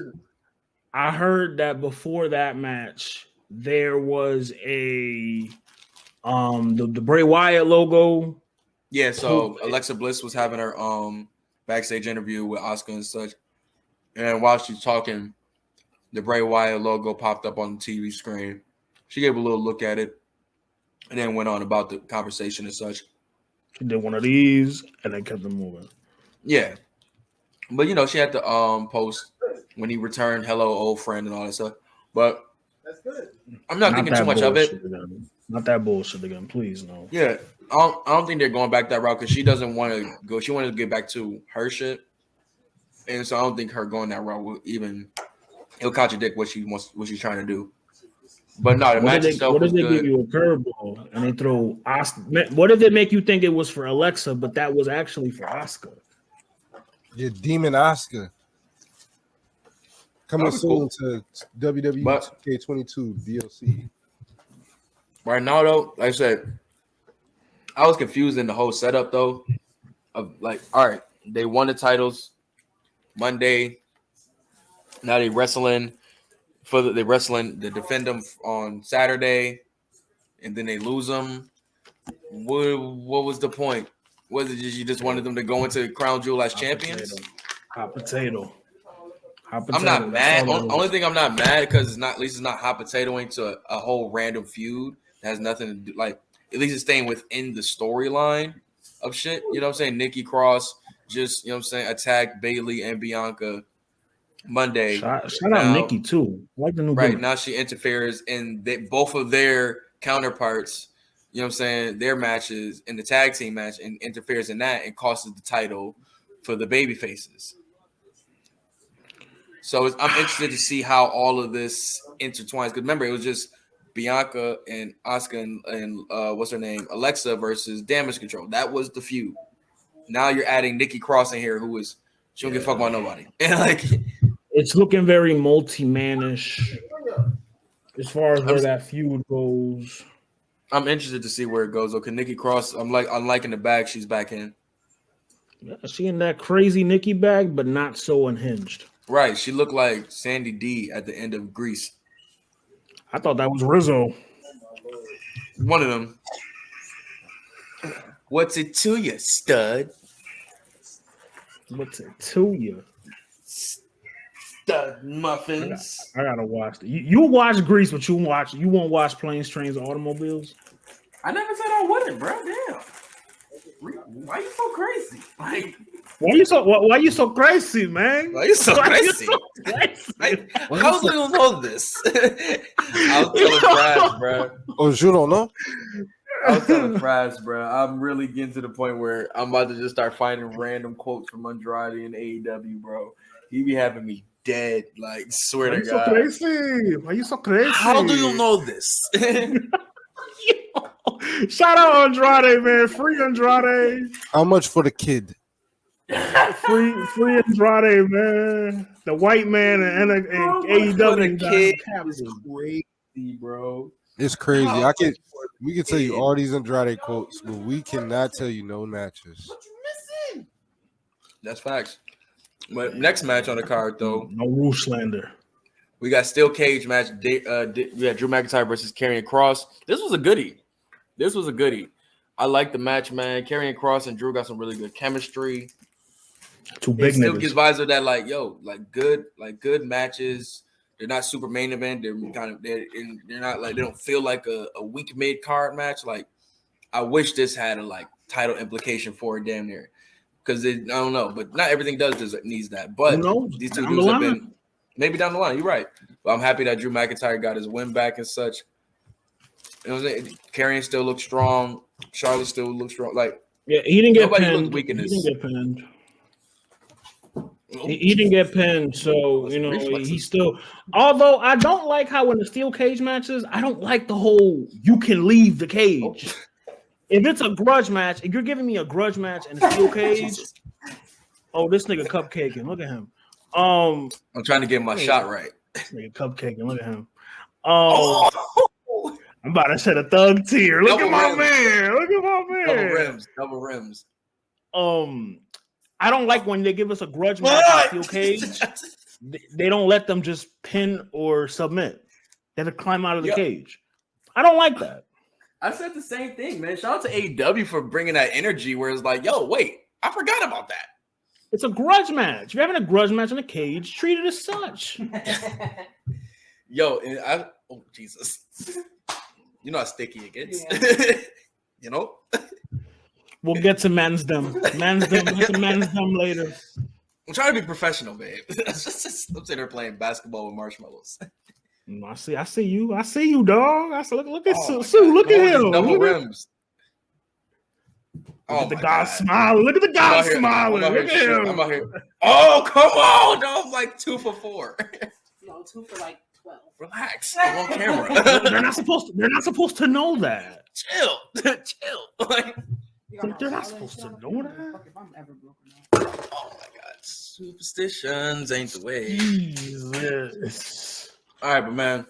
S3: I heard that before that match there was a the Bray Wyatt logo.
S1: Yeah, so Alexa Bliss was having her backstage interview with Asuka and such, and while she's talking, the Bray Wyatt logo popped up on the TV screen. She gave a little look at it, and then went on about the conversation and such.
S3: She did one of these, and then kept them moving.
S1: Yeah, but she had to post when he returned, hello, old friend, and all that stuff. But
S2: That's good.
S1: I'm not thinking too much of it.
S3: Again. Not that bullshit again, please, no.
S1: Yeah, I don't think they're going back that route because she doesn't want to go. She wanted to get back to her shit, and so I don't think her going that route will even. It'll contradict what she's trying to do. But no, the match itself was good. What if they give
S3: you a curveball and they throw Asuka? What if they make you think it was for Alexa, but that was actually for Asuka?
S2: Your Demon Asuka. Coming soon to WWE 2K22 DLC.
S1: Right now, though, like I said, I was confused in the whole setup, though. Of like, all right, they won the titles Monday. Now they wrestling they defend them on Saturday, and then they lose them. What was the point? Was it you just wanted them to go into Crown Jewel as champions?
S3: Hot potato.
S1: I'm not mad. Only thing I'm not mad because it's not, at least it's not hot potatoing to a whole random feud that has nothing to do. Like, at least it's staying within the storyline of shit. You know what I'm saying? Nikki Cross just, you know what I'm saying, attacked Bayley and Bianca Monday.
S3: Shout out Nikki too. I like the new
S1: right now she interferes in both of their counterparts. You know what I'm saying? Their matches in the tag team match and interferes in that and costs the title for the baby faces. So I'm interested to see how all of this intertwines. Because remember, it was just Bianca and Asuka and what's her name, Alexa versus Damage Control. That was the feud. Now you're adding Nikki Cross in here, she don't give a fuck about nobody. And like,
S3: it's looking very multi-manish as far as where that feud goes.
S1: I'm interested to see where it goes. Okay, Nikki Cross, I'm liking the bag she's back in.
S3: Yeah, she in that crazy Nikki bag, but not so unhinged.
S1: Right, she looked like Sandy D at the end of Grease.
S3: I thought that was Rizzo.
S1: One of them. What's it to you, stud?
S3: What's it to you?
S1: Stud muffins.
S3: I gotta watch it. You watch Grease, but you won't watch Planes, Trains, Automobiles.
S1: I never said I wouldn't, bro. Damn. Why you so crazy? Like,
S3: why you so crazy, man?
S1: Why you so crazy? How do you know this? I was telling Brad, bro.
S2: Oh, you don't know?
S1: I was telling Brad, bro. I'm really getting to the point where I'm about to just start finding random quotes from Andrade and AEW, bro. He be having me dead. Like, swear to God.
S3: Why you so crazy? Why you so crazy?
S1: How do you know this?
S3: Shout out Andrade, man. Free Andrade.
S2: How much for the kid?
S3: Free Andrade, man. The white man and AEW.
S1: The kid is crazy, bro.
S2: It's crazy. We can tell you all these Andrade quotes, but we cannot tell you no matches.
S1: What you missing? That's facts. But next match on the card, though,
S3: no rule slander.
S1: We got steel cage match. We had Drew McIntyre versus Karrion Kross. This was a goodie. I like the match, man. Karrion Kross and Drew got some really good chemistry.
S3: Two big niggas.
S1: Still gives vibes of that, like good matches. They're not super main event. They're not like, they don't feel like a weak mid card match. Like, I wish this had a title implication for it, damn near. Because I don't know, but not everything needs that. But these two dudes have been maybe down the line. You're right. But I'm happy that Drew McIntyre got his win back and such. You know what I'm saying? Karrion still looks strong. Charlotte still looks strong. Like,
S3: yeah, he didn't get
S1: pinned.
S3: He didn't get pinned, so you know he's still. Although I don't like how in the steel cage matches, I don't like the whole you can leave the cage. If it's a grudge match, if you're giving me a grudge match in a steel cage, this nigga cupcaking. Look at him.
S1: I'm trying to get my shot right.
S3: This nigga cupcaking. Look at him. I'm about to shed a thug tear. Look at my man.
S1: Double rims.
S3: I don't like when they give us a grudge match in steel cage. They don't let them just pin or submit. They have to climb out of the cage. I don't like that.
S1: I said the same thing, man. Shout out to AEW for bringing that energy where it's like, yo, wait, I forgot about that.
S3: It's a grudge match. If you're having a grudge match in a cage, treat it as such.
S1: Yo, and Jesus. You know how sticky it gets. Yeah. You know?
S3: We'll get to man's them. We'll get to man's them later.
S1: I'm trying to be professional, babe. I'm sitting there playing basketball with marshmallows.
S3: I see you, dog. I said, look at
S1: Oh
S3: Su, look at
S1: these
S3: him,
S1: double rims.
S3: Look at the guy smiling. Look at the guy smiling. Look at him.
S1: I'm out here. Oh, come on, no, I'm like 2 for 4.
S5: No, 2 for like 12.
S1: Relax. I'm on camera.
S3: They're not supposed to know that.
S1: Chill. Like,
S3: They're not supposed to know that.
S5: If I'm ever broken up.
S1: oh my god, superstitions ain't the way.
S3: Jesus.
S1: All right, but man,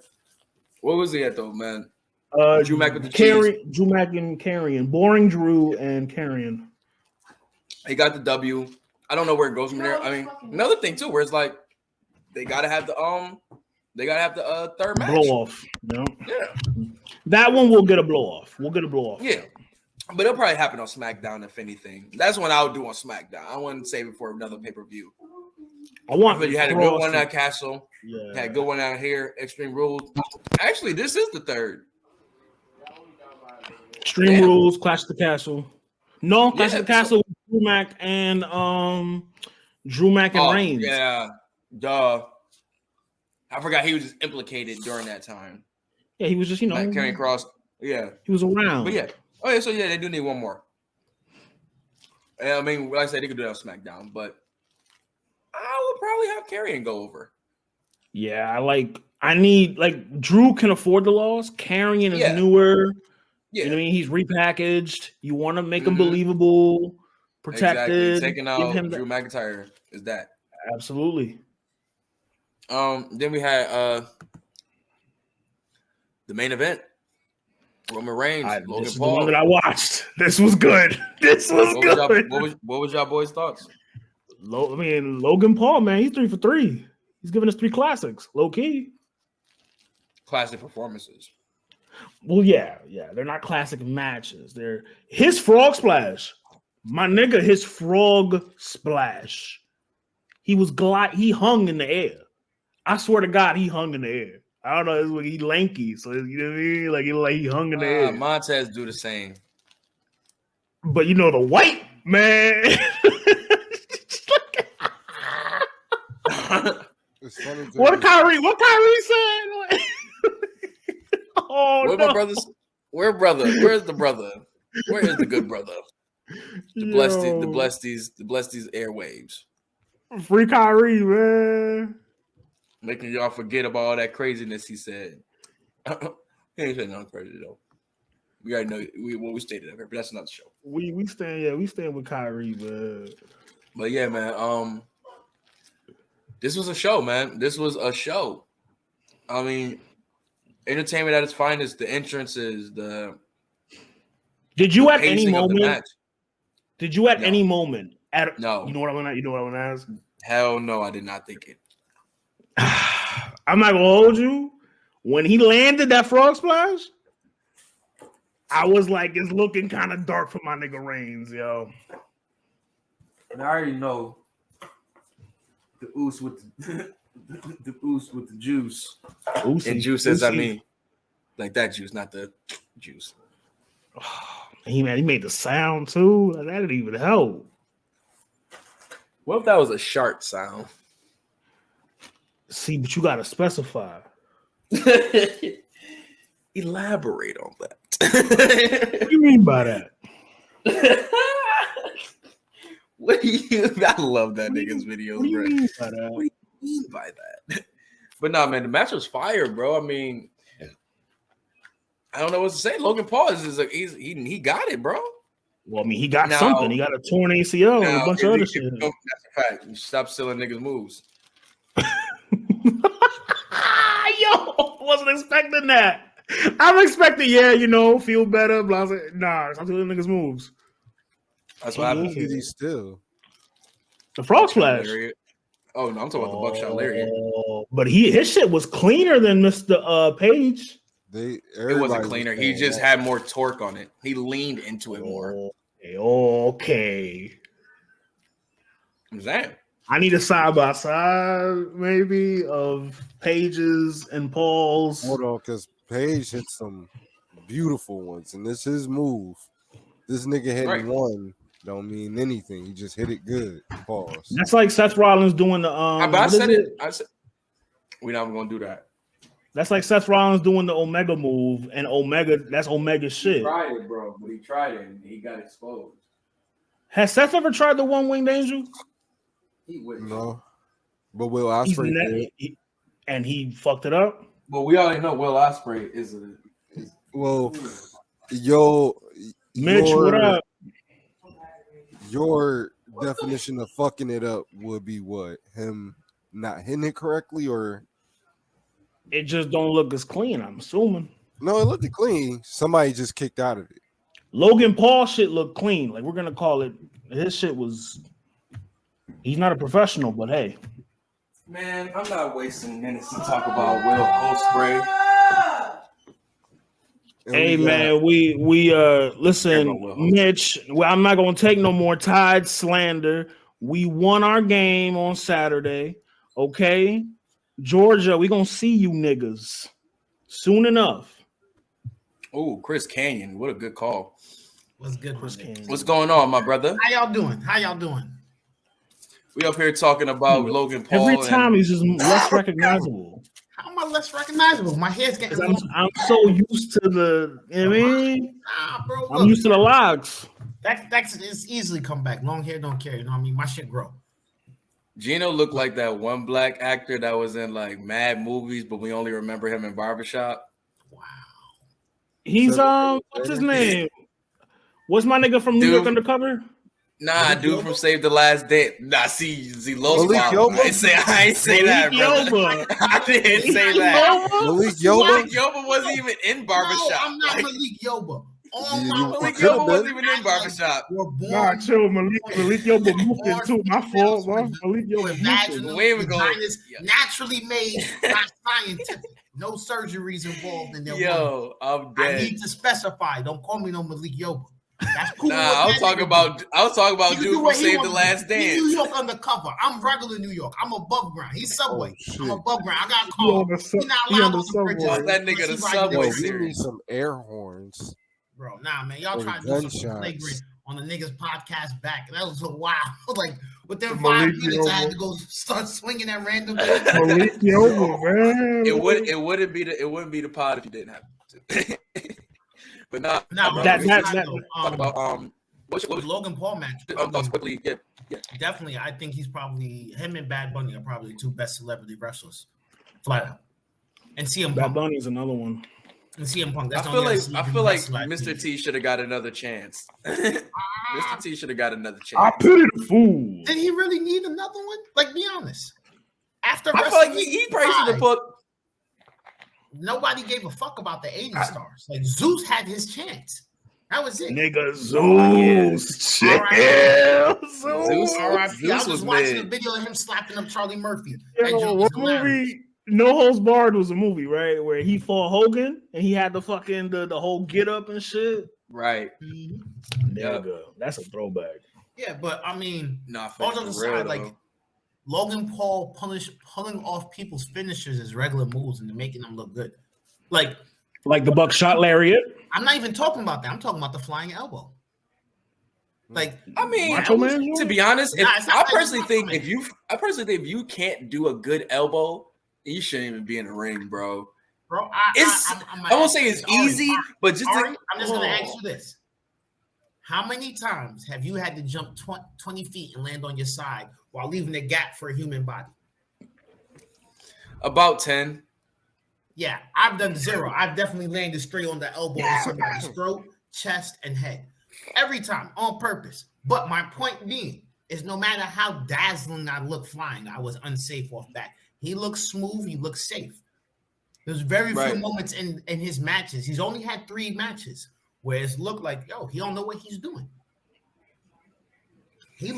S1: what was he at though, man? Drew Mac with the
S3: Drew Mac and Carrion. Boring Drew and Carrion.
S1: He got the W. I don't know where it goes from there. I mean, another thing too, where it's like they gotta have the third match.
S3: Blow off. No.
S1: Yeah.
S3: That one will get a blow off.
S1: Yeah. But it'll probably happen on SmackDown, if anything. That's what I would do on SmackDown. I wouldn't save it for another pay-per-view.
S3: But
S1: you had a good one at Castle.
S3: Yeah.
S1: Had a good one out here. Extreme Rules. Actually, this is the third.
S3: Extreme Rules, Clash of the Castle. No, Clash of the Castle. Drew Mac and Reigns.
S1: Yeah, duh. I forgot he was just implicated during that time.
S3: Yeah, he was just
S1: carrying cross. Yeah,
S3: he was around.
S1: But yeah, so they do need one more. I mean, like I said, they could do that on SmackDown, but I would probably have Karrion go over.
S3: Yeah, I need Drew can afford the loss. Karrion is newer. Yeah. You know what I mean? He's repackaged. You want to make him believable, protected.
S1: Exactly. Taking out Drew McIntyre is that.
S3: Absolutely.
S1: Then we had the main event. Roman Reigns, Logan
S3: this is
S1: Paul.
S3: the one that I watched. This was good.
S1: What was y'all boys' thoughts?
S3: Logan Paul, man, he's 3 for 3. He's giving us 3 classics, low key.
S1: Classic performances.
S3: Well, yeah, they're not classic matches. They're his frog splash, my nigga. His frog splash. He hung in the air. I swear to God, he hung in the air. I don't know. He lanky, so you know what I mean. Like he hung in the air.
S1: Montez do the same,
S3: but the white man. What Kyrie said?
S1: Where my brothers? Where's the brother? Where is the good brother? To bless these airwaves.
S3: Free Kyrie, man.
S1: Making y'all forget about all that craziness he said. He ain't saying nothing crazy though. We already know we stated up here, but that's another show.
S3: We stand with Kyrie, man.
S1: But yeah, man. This was a show, man. This was a show. I mean, entertainment at its finest. The entrances, the.
S3: Did you at any moment? Did you at any moment?
S1: No.
S3: You know what I'm gonna ask?
S1: Hell no, I did not think it.
S3: I'm not gonna hold you. When he landed that frog splash, I was like, it's looking kind of dark for my nigga Reigns, yo.
S1: And I already know the ooze with the juice.
S3: Oosey,
S1: and juices, I mean, like that juice, not the juice.
S3: He made the sound too. That didn't even help.
S1: What if that was a shark sound?
S3: See, but you gotta specify.
S1: Elaborate on that.
S3: What do you mean by that?
S1: What do you? I love that nigga's videos,
S3: What do you
S1: bro.
S3: mean by that?
S1: What do you mean by that? But nah, man, the match was fire, bro. I mean, I don't know what to say. Logan Paul he got it, bro.
S3: Well, I mean, he got something. He got a torn ACL and a bunch of other shit.
S1: That's a fact. You stop stealing niggas' moves.
S3: Yo, wasn't expecting that. I'm expecting, feel better. Blah, blah. Nah, stop stealing niggas' moves.
S1: That's what happened.
S2: Did he still?
S3: The frog splash.
S1: Oh no, I'm talking about the buckshot lariat.
S3: But his shit was cleaner than Mr. Page.
S1: It wasn't cleaner. He just had more torque on it. He leaned into it more.
S3: Okay.
S1: I'm saying.
S3: I need a side by side, maybe, of Page's and Paul's.
S2: Hold on, because Page hit some beautiful ones, and this is his move. This nigga hadn't won don't mean anything. He just hit it good. Pause.
S3: That's like Seth Rollins doing the
S1: But I said it. I said we're not gonna do that.
S3: That's like Seth Rollins doing the Omega move, and that's Omega shit.
S1: He tried it, bro, but he tried it and he got exposed.
S3: Has Seth ever tried the one winged angel?
S1: He wouldn't.
S2: No, but Will Ospreay did.
S3: And he fucked it up.
S1: But we already know Will Ospreay is
S2: Well,
S3: Mitch, what up?
S2: Your definition of fucking it up would be what? Him not hitting it correctly, or
S3: it just don't look as clean, I'm assuming.
S2: no, it looked clean. Somebody just kicked out of it.
S3: Logan Paul shit looked clean. Like, we're gonna call it. His shit was. He's not a professional, but hey.
S1: Man, I'm not wasting minutes to talk about Will Ospreay.
S3: Hey man, we listen, Mitch. I'm not gonna take no more Tide slander. We won our game on Saturday. Okay, Georgia, we gonna see you niggas soon enough.
S1: Oh, Chris Canyon, what a good call.
S6: What's good, Chris Canyon?
S1: What's going on, my brother?
S6: How y'all doing?
S1: We up here talking about Logan Paul.
S3: Every time he's just less recognizable.
S6: How am I less recognizable? My hair's getting.
S3: I'm so used to the. You know what I mean,
S6: bro, look,
S3: I'm used to the locks.
S6: That's it's easily come back. Long hair don't care. You know what I mean? My shit grow.
S1: Gino looked like that one black actor that was in like mad movies, but we only remember him in Barbershop.
S6: Wow.
S3: He's what's his name? What's my nigga from New York Undercover?
S1: Nah, dude from Save the Last Dance. Nah, see Los. I ain't say that, bro. I didn't say that.
S2: Malik Yoba?
S1: Malik Yoba wasn't even in Barbershop.
S6: No, I'm not Malik Yoba.
S1: Malik Yoba wasn't even in Barbershop.
S3: Nah, chill. Malik Yoba moved into my fault, bro. Malik Yoba
S1: we even go
S6: naturally made, not scientific. No surgeries involved in their
S1: Yo, I'm dead.
S6: I need to specify. Don't call me no Malik Yoba. That's cool.
S1: Nah, I was talking about dude from Save the Last Dance.
S6: New York undercover. I'm regular New York. I'm above ground. He's subway. I'm above ground. I got called. He's not allowed on the bridge.
S1: That nigga the subway
S2: series. We need some air horns.
S6: Bro, nah, man. Y'all trying to do something flagrant on the niggas podcast back. That was a wild. Like, within 5 minutes, I had to go start swinging at random.
S3: Malik Yoba, man.
S1: It wouldn't be the pod if you didn't have to. But what was
S6: Logan Paul match?
S1: Quickly, yeah.
S6: Definitely, I think he's probably him and Bad Bunny are probably the two best celebrity wrestlers, flat out. And CM Punk.
S3: Bad Bunny's another one.
S6: And CM Punk.
S1: I feel like Mr. T should have got another chance. Mr. T should have got another chance.
S3: I pity the fool.
S6: Did he really need another one? Like, be honest. After
S1: I feel like he probably should have put.
S6: Nobody gave a fuck about the 80 stars. Like, Zeus had his chance. That was it.
S3: Nigga, Zeus.
S6: All right.
S3: Zeus.
S6: I was watching a video of him slapping up Charlie Murphy.
S3: What movie? No Holds Barred was a movie, right? Where he fought Hogan and he had the fucking the whole get up and shit.
S1: Right.
S3: There you go. That's a throwback.
S6: Yeah, but I mean,
S1: all
S6: on the side, like Logan Paul pulling off people's finishers as regular moves and making them look good. Like
S3: the buckshot lariat.
S6: I'm not even talking about that. I'm talking about the flying elbow. Like,
S1: I mean, to be honest, I personally think if you can't do a good elbow, you shouldn't even be in the ring, bro. I won't say it's easy, but just
S6: I'm just gonna ask you this: how many times have you had to jump 20 feet and land on your side while leaving a gap for a human body?
S1: About 10.
S6: Yeah, I've done 0. I've definitely landed straight on the elbow in somebody's throat, chest, and head. Every time, on purpose. But my point being is no matter how dazzling I look flying, I was unsafe off back. He looks smooth. He looks safe. There's very few moments in his matches. He's only had 3 matches where it's looked like, he don't know what he's doing. He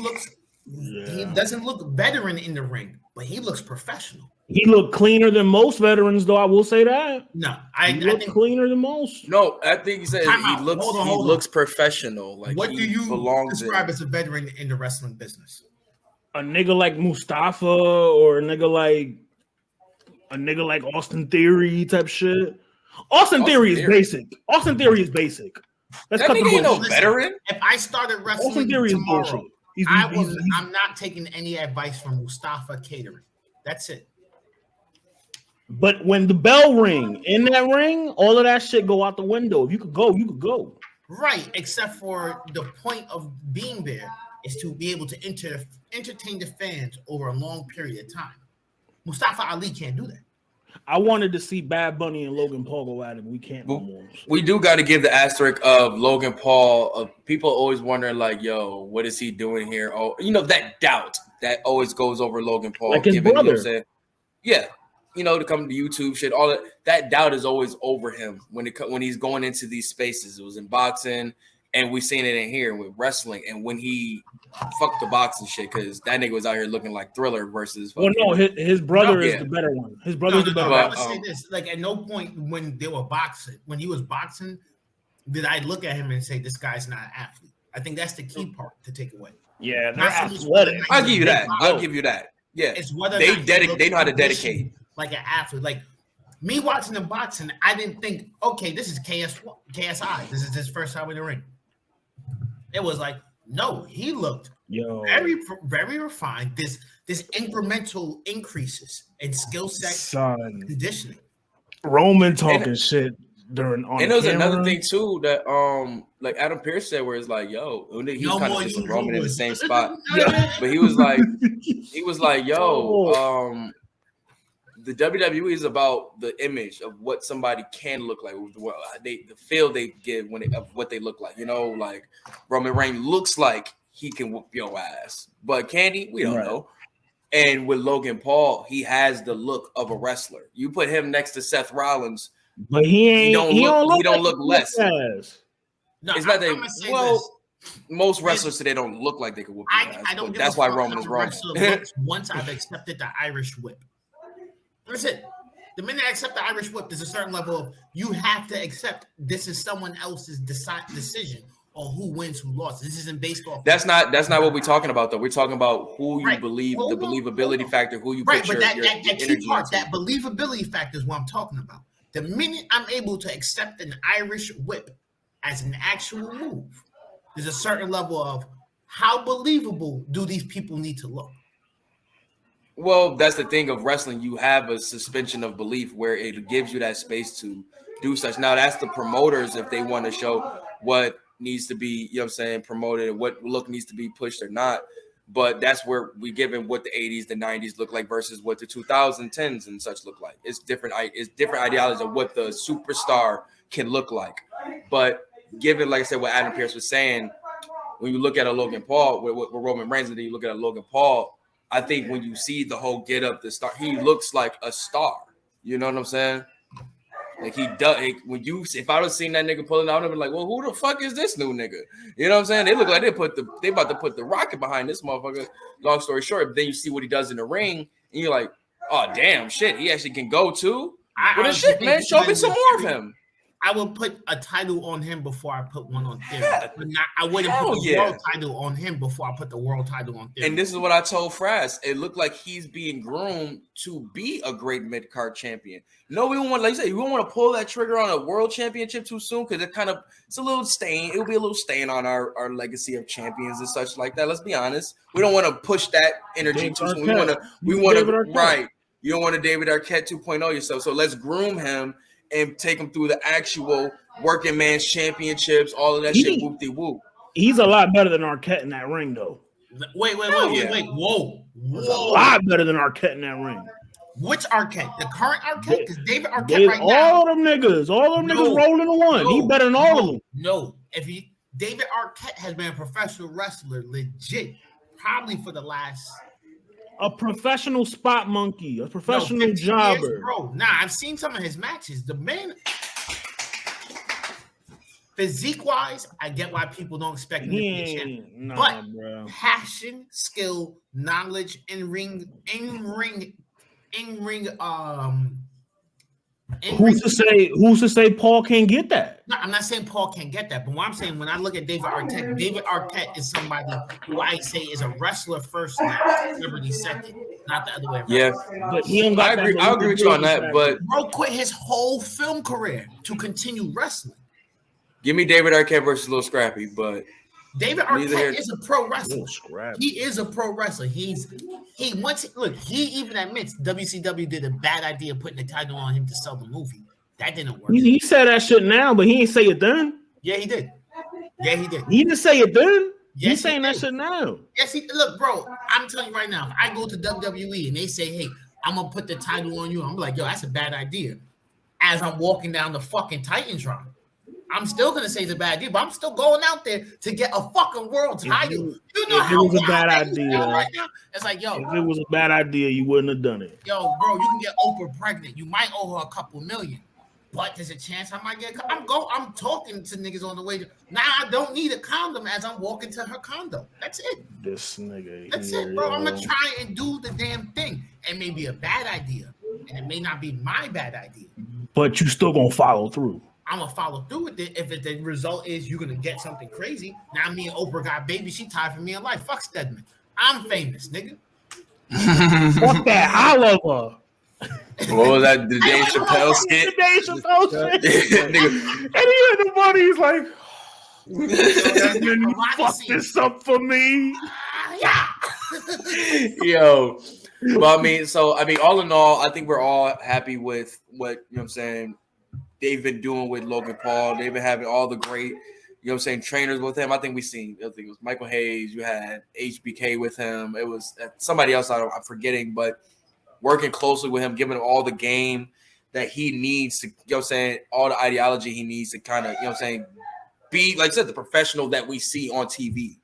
S6: doesn't look veteran in the ring, but he looks professional.
S3: He looked cleaner than most veterans, though. I will say that.
S6: No,
S3: I think cleaner than most.
S1: No, I think he said he looks professional. Like,
S6: what do you describe as a veteran in the wrestling business?
S3: A nigga like Mustafa or a nigga like Austin Theory type shit. Austin Theory is basic. Austin Theory is basic. Let's
S1: That
S3: cut the
S1: nigga ain't no
S3: bullshit.
S1: veteran.
S6: If I started
S3: Austin
S6: wrestling
S3: Theory is
S6: tomorrow,
S3: bullshit.
S6: I'm not taking any advice from Mustafa Catering. That's it.
S3: But when the bell ring in that ring, all of that shit go out the window. If you could go, you could go.
S6: Right, except for the point of being there is to be able to entertain the fans over a long period of time. Mustafa Ali can't do that.
S3: I wanted to see Bad Bunny and Logan Paul go at it, but we can't no more.
S1: We do got to give the asterisk of Logan Paul. Of people always wondering, like, yo, what is he doing here? Oh, you know, that doubt that always goes over Logan Paul.
S3: Like his
S1: given,
S3: brother.
S1: You know what I'm saying? Yeah. You know, to come to YouTube shit, all that doubt is always over him when he's going into these spaces. It was in boxing, and we seen it in here with wrestling, and when he fucked the boxing shit, because that nigga was out here looking like Thriller versus.
S3: Well, no, his brother is
S1: yeah.
S3: the better one. His brother's the better
S6: I
S3: one.
S6: would say this: like, at no point when they were boxing, when he was boxing, did I look at him and say, "This guy's not an athlete." I think that's the key part to take away.
S3: Yeah, they're
S6: Not so much
S3: athletic.
S6: whether or not
S1: I'll
S6: he's
S1: give you
S6: a
S1: that.
S6: big
S1: I'll
S6: guy.
S1: give you that. Yeah,
S6: It's whether or
S1: they
S6: not he looks
S1: they know how to
S6: conditioned
S1: dedicate.
S6: like an athlete. Like me watching him boxing, I didn't think, okay, this is KSI. This is his first time in the ring. It was like, no, he looked very refined. This incremental increases in skill set,
S3: Son,
S6: conditioning.
S3: Roman talking shit during on
S1: And there was
S3: camera.
S1: another thing too that like Adam Pearce said, where it's like, yo, he was kind of just Roman in the same spot. But he was like, yo, the WWE is about the image of what somebody can look like, the feel they give of what they look like. You know, like Roman Reigns looks like he can whoop your ass, but can he? We don't know. And with Logan Paul, he has the look of a wrestler. You put him next to Seth Rollins,
S3: but he don't
S1: look less.
S6: No,
S1: it's not that. Most wrestlers today don't look like they could whoop your ass.
S6: I don't.
S1: That's why Roman is Roman.
S6: Once I've accepted the Irish whip, that's it. The minute I accept the Irish whip, there's a certain level of you have to accept this is someone else's decision on who wins, who lost. This isn't based off.
S1: That's not what we're talking about, though. We're talking about who you believe, the believability factor, who you put your
S6: key part, that believability factor is what I'm talking about. The minute I'm able to accept an Irish whip as an actual move, there's a certain level of how believable do these people need to look.
S1: Well, that's the thing of wrestling. You have a suspension of belief where it gives you that space to do such. Now, that's the promoters if they want to show what needs to be, you know what I'm saying, promoted, what look needs to be pushed or not. But that's where we given what the 80s, the 90s look like versus what the 2010s and such look like. It's different ideologies of what the superstar can look like. But given, like I said, what Adam Pearce was saying, when you look at a Logan Paul, with Roman Reigns, and then you look at a Logan Paul, I think when you see the whole get up, the star, he looks like a star. You know what I'm saying? Like he does. If I would have seen that nigga pulling out, I'd be like, well, who the fuck is this new nigga? You know what I'm saying? They look like they about to put the rocket behind this motherfucker. Long story short, but then you see what he does in the ring, and you're like, oh damn, shit, he actually can go too. What is shit, man? Show me some more of him.
S6: I would put a title on him before I put one on Theory. But I wouldn't put the world title on him before I put the world title on Theory.
S1: And this is what I told Fraz. It looked like he's being groomed to be a great mid-card champion. No, we don't want, like you said, we don't want to pull that trigger on a world championship too soon because it's a little stain. It will be a little stain on our legacy of champions and such like that. Let's be honest. We don't want to push that energy too soon. We want to right. You don't want to David Arquette 2.0 yourself. So let's groom him and take him through the actual working man's championships, all of that shit, whoop-de-whoop.
S3: He's a lot better than Arquette in that ring, though.
S6: Wait. Whoa.
S3: He's a lot better than Arquette in that ring.
S6: Which Arquette? The current Arquette? Because David Arquette
S3: all them niggas rolling in one. He better than all of them.
S6: No. David Arquette has been a professional wrestler, legit, probably for the last...
S3: A professional spot monkey, a professional jobber.
S6: Years, bro. Nah, I've seen some of his matches. The man, physique-wise, I get why people don't expect him to be a champion. But passion, skill, knowledge, in-ring.
S3: Who's to say Paul can't get that?
S6: No, I'm not saying Paul can't get that, but what I'm saying, when I look at David Arquette is somebody who I say is a wrestler first now, celebrity second, not the other way around.
S1: Yeah,
S3: but he don't got
S1: I agree with you on that, but
S6: bro quit his whole film career to continue wrestling.
S1: Give me David Arquette versus Lil Scrappy, but
S6: David
S1: neither here-
S6: Arquette is a pro wrestler.
S3: Oh, scrap.
S6: He is a pro wrestler. He even admits WCW did a bad idea putting the title on him to sell the movie. That didn't work.
S3: He said that shit now, but he ain't say it then.
S6: Yeah, he did. Yeah, he did.
S3: He didn't say it then.
S6: Yes,
S3: He's saying
S6: he
S3: that
S6: did.
S3: shit now.
S6: Yes, look, bro. I'm telling you right now. If I go to WWE and they say, "Hey, I'm gonna put the title on you," I'm like, "Yo, that's a bad idea." As I'm walking down the fucking Titantron, I'm still gonna say it's a bad idea, but I'm still going out there to get a fucking world title. You know
S3: if it
S6: how
S3: was a
S6: wild
S3: bad
S6: that is
S3: idea,
S6: right now? It's like, yo,
S3: If it was a bad idea, you wouldn't have done it.
S6: yo, bro, you can get Oprah pregnant. You might owe her a couple million, but there's a chance I might get. I'm talking to niggas on the way. Now I don't need a condom as I'm walking to her condo. That's it.
S3: This nigga.
S6: That's it, bro. I'm gonna try and do the damn thing. It may be a bad idea, and it may not be my bad idea.
S3: But you still gonna follow through.
S6: I'm gonna follow through with it. If the result is you're gonna get something crazy, now me and Oprah got a baby. She tied for me in life. Fuck Stedman. I'm famous, nigga.
S3: Fuck that Oliver.
S1: what was that? The Dave Chappelle skit?
S3: The Dave Chappelle shit.
S1: Nigga,
S3: And he had the money. He's like,
S6: A lot to
S3: fuck
S6: see.
S3: this up for me.
S6: Yeah.
S1: yo. But I mean, all in all, I think we're all happy with what, you know what I'm saying, they've been doing with Logan Paul. They've been having all the great, you know what I'm saying, trainers with him. I think it was Michael Hayes. You had HBK with him. It was somebody else I'm forgetting, but working closely with him, giving him all the game that he needs to, you know what I'm saying, all the ideology he needs to kind of, you know what I'm saying, be, like I said, the professional that we see on TV.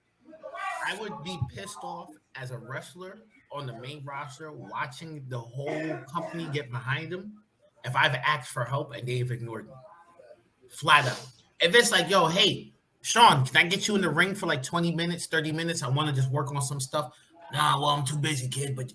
S6: I would be pissed off as a wrestler on the main roster watching the whole company get behind him if I've asked for help and they've ignored me. Flat out. If it's like, yo, hey, Sean, can I get you in the ring for like 20 minutes, 30 minutes? I want to just work on some stuff. Nah, well, I'm too busy, kid. But,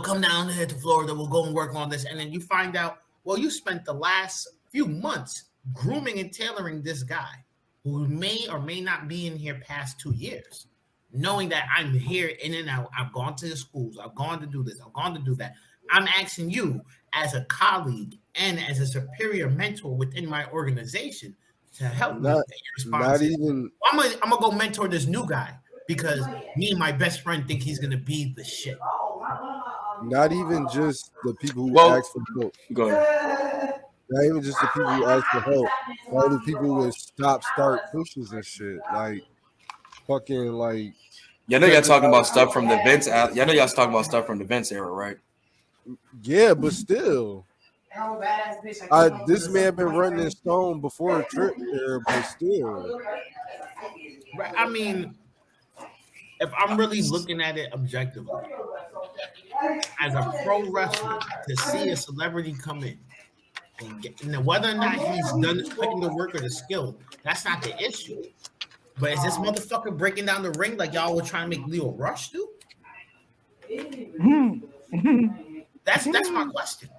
S6: come down here to Florida. We'll go and work on this. And then you find out, well, you spent the last few months grooming and tailoring this guy who may or may not be in here past 2 years. Knowing that I'm here in and out, I've gone to the schools, I've gone to do this, I've gone to do that. I'm asking you as a colleague and as a superior mentor within my organization to help me.
S2: Not even.
S6: I'm gonna go mentor this new guy because me and my best friend think he's gonna be the shit.
S2: Not even just the people who
S1: Well,
S2: ask for help.
S1: Go ahead.
S2: Not even just the people who ask for help. All the people with start pushes and shit. Like fucking like.
S1: Y'all know y'all talking about stuff from the Vince. Y'all know y'all talking about stuff from the Vince era, right?
S2: Yeah, but still. This man been running in stone before a trip there, but still.
S6: Right? I mean, if I'm really looking at it objectively, as a pro wrestler, to see a celebrity come in and whether or not he's done putting the work or the skill, that's not the issue. But is this motherfucker breaking down the ring like y'all were trying to make Leo Rush do? That's my question.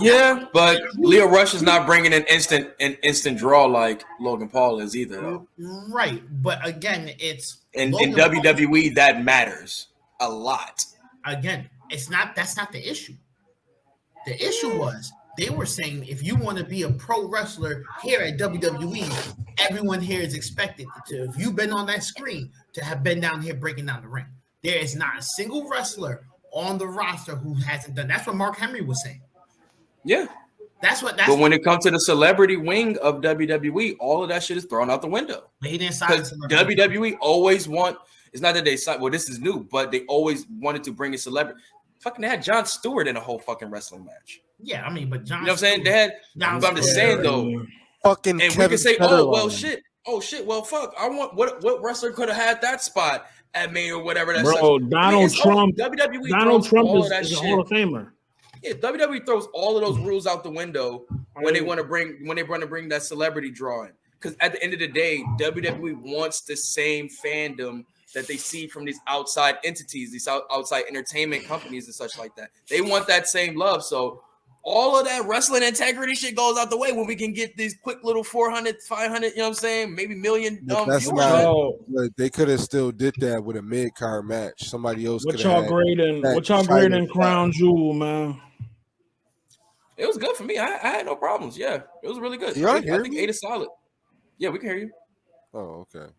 S1: Yeah, but Leo Rush is not bringing an instant draw like Logan Paul is either, though.
S6: Right, but again, it's
S1: In
S6: Logan
S1: WWE
S6: Paul,
S1: that matters a lot.
S6: again, that's not the issue. The issue was they were saying if you want to be a pro wrestler here at WWE, everyone here is expected to, if you've been on that screen, to have been down here breaking down the ring. There is not a single wrestler on the roster who hasn't done. That's what Mark Henry was saying.
S1: Yeah. But when it comes to the celebrity wing of WWE, all of that shit is thrown out the window.
S6: But he didn't sign
S1: Because WWE always it's not that they signed, well, this is new, but they always wanted to bring a celebrity. Fucking, they had Jon Stewart in a whole fucking wrestling match.
S6: Yeah, I mean, but John.
S1: You know what I'm saying? They had, but I'm just saying though,
S2: Fucking
S1: and
S2: Kevin
S1: we can say,
S2: Federline.
S1: oh shit, well, fuck, I want what wrestler could have had that spot at Mania or whatever. That's
S3: Bro, Donald Trump.
S1: WWE
S3: Donald
S1: throws
S3: Trump
S1: all
S3: is
S1: of that
S3: a
S1: shit.
S3: Hall of Famer.
S1: Yeah, WWE throws all of those rules out the window when they want to bring that celebrity drawing. Because at the end of the day, WWE wants the same fandom that they see from these outside entities, these outside entertainment companies and such like that. They want that same love. So all of that wrestling integrity shit goes out the way when we can get these quick little 400, 500, you know what I'm saying? Maybe million.
S2: That's
S1: viewers.
S2: not. But they could have still did that with a mid-card match. Somebody else.
S3: What
S2: could
S3: y'all
S2: have
S3: grading? What y'all grading Crown Jewel, man?
S1: It was good for me. I had no problems. Yeah, it was really good.
S2: Y'all
S1: I
S2: hear
S1: think
S2: me?
S1: 8 is solid. Yeah, we can hear you.
S2: Oh, okay.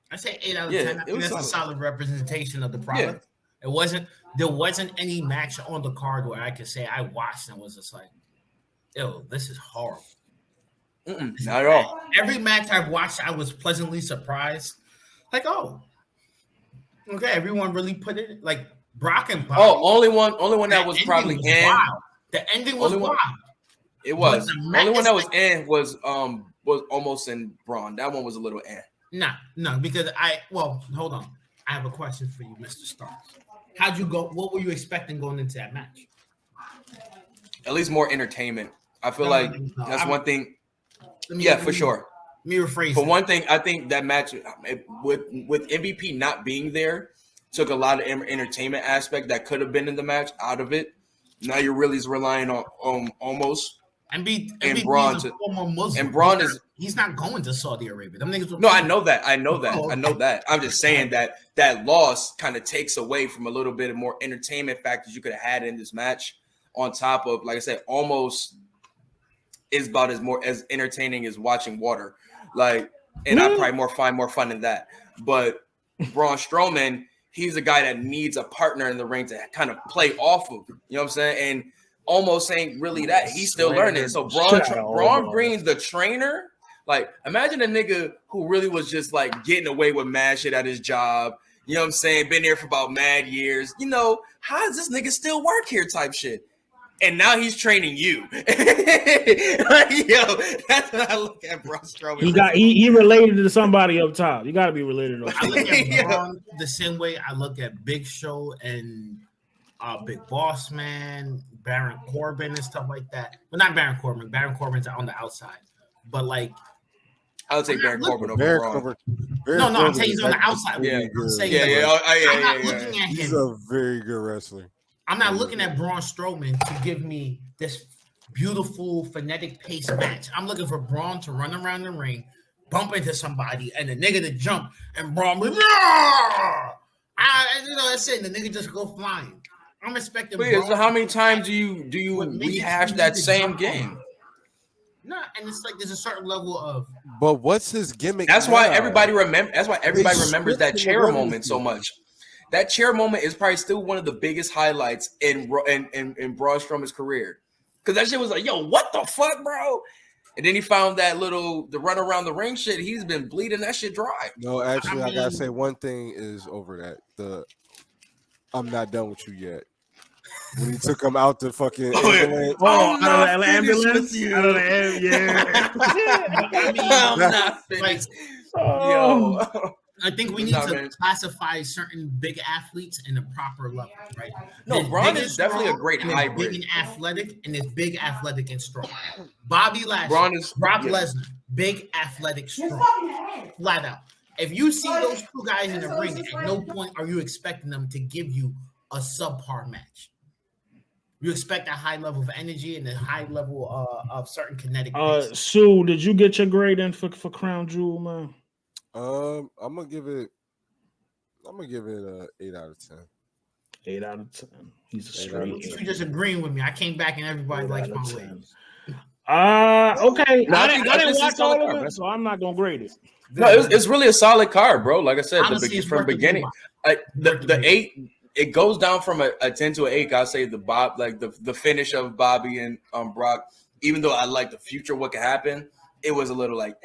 S6: I say 8 out of
S1: Yeah,
S6: 10. I
S1: it
S6: think
S1: was
S6: that's a
S1: solid.
S6: solid representation of the product. There wasn't any match on the card where I could say I watched and was just like, "Ew, this is horrible."
S1: Not at all.
S6: Every match I've watched, I was pleasantly surprised. Like, oh, okay, everyone really put it like Brock and Bobby.
S1: Oh, only one that was
S6: ending
S1: probably
S6: was
S1: in.
S6: wild. The ending was
S1: Only one-
S6: wild.
S1: It was.
S6: But the
S1: Only one that was
S6: match-
S1: in was almost in Braun. That one was a little in.
S6: No, because hold on. I have a question for you, Mr. Starks. How'd you go? What were you expecting going into that match?
S1: At least more entertainment. I feel
S6: No,
S1: like
S6: no,
S1: that's
S6: I'm-
S1: one thing.
S6: Let me-
S1: Yeah,
S6: let
S1: for
S6: me-
S1: sure.
S6: Let me rephrase.
S1: For
S6: it.
S1: one thing, I think that match with MVP not being there took a lot of entertainment aspect that could have been in the match out of it. Now you're really relying on almost.
S6: And
S1: Braun
S6: is a former Muslim.
S1: and Braun
S6: he's not going to Saudi Arabia. Them niggas
S1: No, I know that. I know that.
S6: Oh,
S1: I know that. I'm just saying that loss kind of takes away from a little bit of more entertainment factors you could have had in this match. On top of, like I said, almost is about as entertaining as watching water. Like, and I probably find more fun in that. But Braun Strowman, he's a guy that needs a partner in the ring to kind of play off of. You know what I'm saying? And almost ain't really that. He's still learning. So Braun brings the trainer. Like, imagine a nigga who really was just like getting away with mad shit at his job. You know what I'm saying? Been there for about mad years. You know, how does this nigga still work here type shit? And now he's training you. Yo, that's what I look at Braun Strowman.
S3: He related to somebody up top. You got to be related.
S6: I look at Braun the same way I look at Big Show and Big Boss Man, Baron Corbin and stuff like that. Well, not Baron Corbin. Baron Corbin's on the outside. But like,
S1: I would say Baron Corbin over Braun.
S6: I'm saying he's on the outside.
S1: Yeah,
S6: I'm saying
S1: I'm
S6: not looking at him.
S2: He's a very good wrestler.
S6: I'm not looking at Braun Strowman to give me this beautiful phonetic pace match. I'm looking for Braun to run around the ring, bump into somebody, and the nigga to jump, and Braun will that's it. The nigga just go flying. I'm expecting.
S1: So how many times do you rehash that same game?
S6: Nah, and it's like there's a certain level of.
S2: But what's his gimmick?
S1: That's
S2: now?
S1: why everybody remembers that chair moment so much. That chair moment is probably still one of the biggest highlights in Braun Strowman's career. Because that shit was like, yo, what the fuck, bro? And then he found the run around the ring shit. He's been bleeding that shit dry.
S2: No, actually, I gotta say one thing is over that. I'm not done with you yet. When he took him out the fucking ambulance.
S3: Out of the ambulance? Out of the
S1: I'm not finished.
S6: Yo. I think we need to classify certain big athletes in a proper level, right?
S1: No, Braun is definitely a great hybrid.
S6: Big and athletic, and it's big, athletic, and strong. Bobby Lashley, Brock Lesnar, big, athletic, strong, flat out. If you see those two guys in the ring, at no point are you expecting them to give you a subpar match. You expect a high level of energy and a high level of certain kinetic.
S3: Sue, did you get your grade in for Crown Jewel, man?
S2: I'm gonna give it a 8 out of 10.
S3: 8 out of 10. He's a straight.
S6: You just agreeing with me. I came back and everybody likes my way.
S3: Okay.
S1: No,
S3: I didn't watch all of
S1: card,
S3: it, so I'm not gonna grade it.
S1: No, it's really a solid card, bro. Like I said,
S6: Honestly,
S1: from the beginning, the 8 it goes down from a 10 to an 8. I say the finish of Bobby and Brock. Even though I like the future, what could happen, it was a little like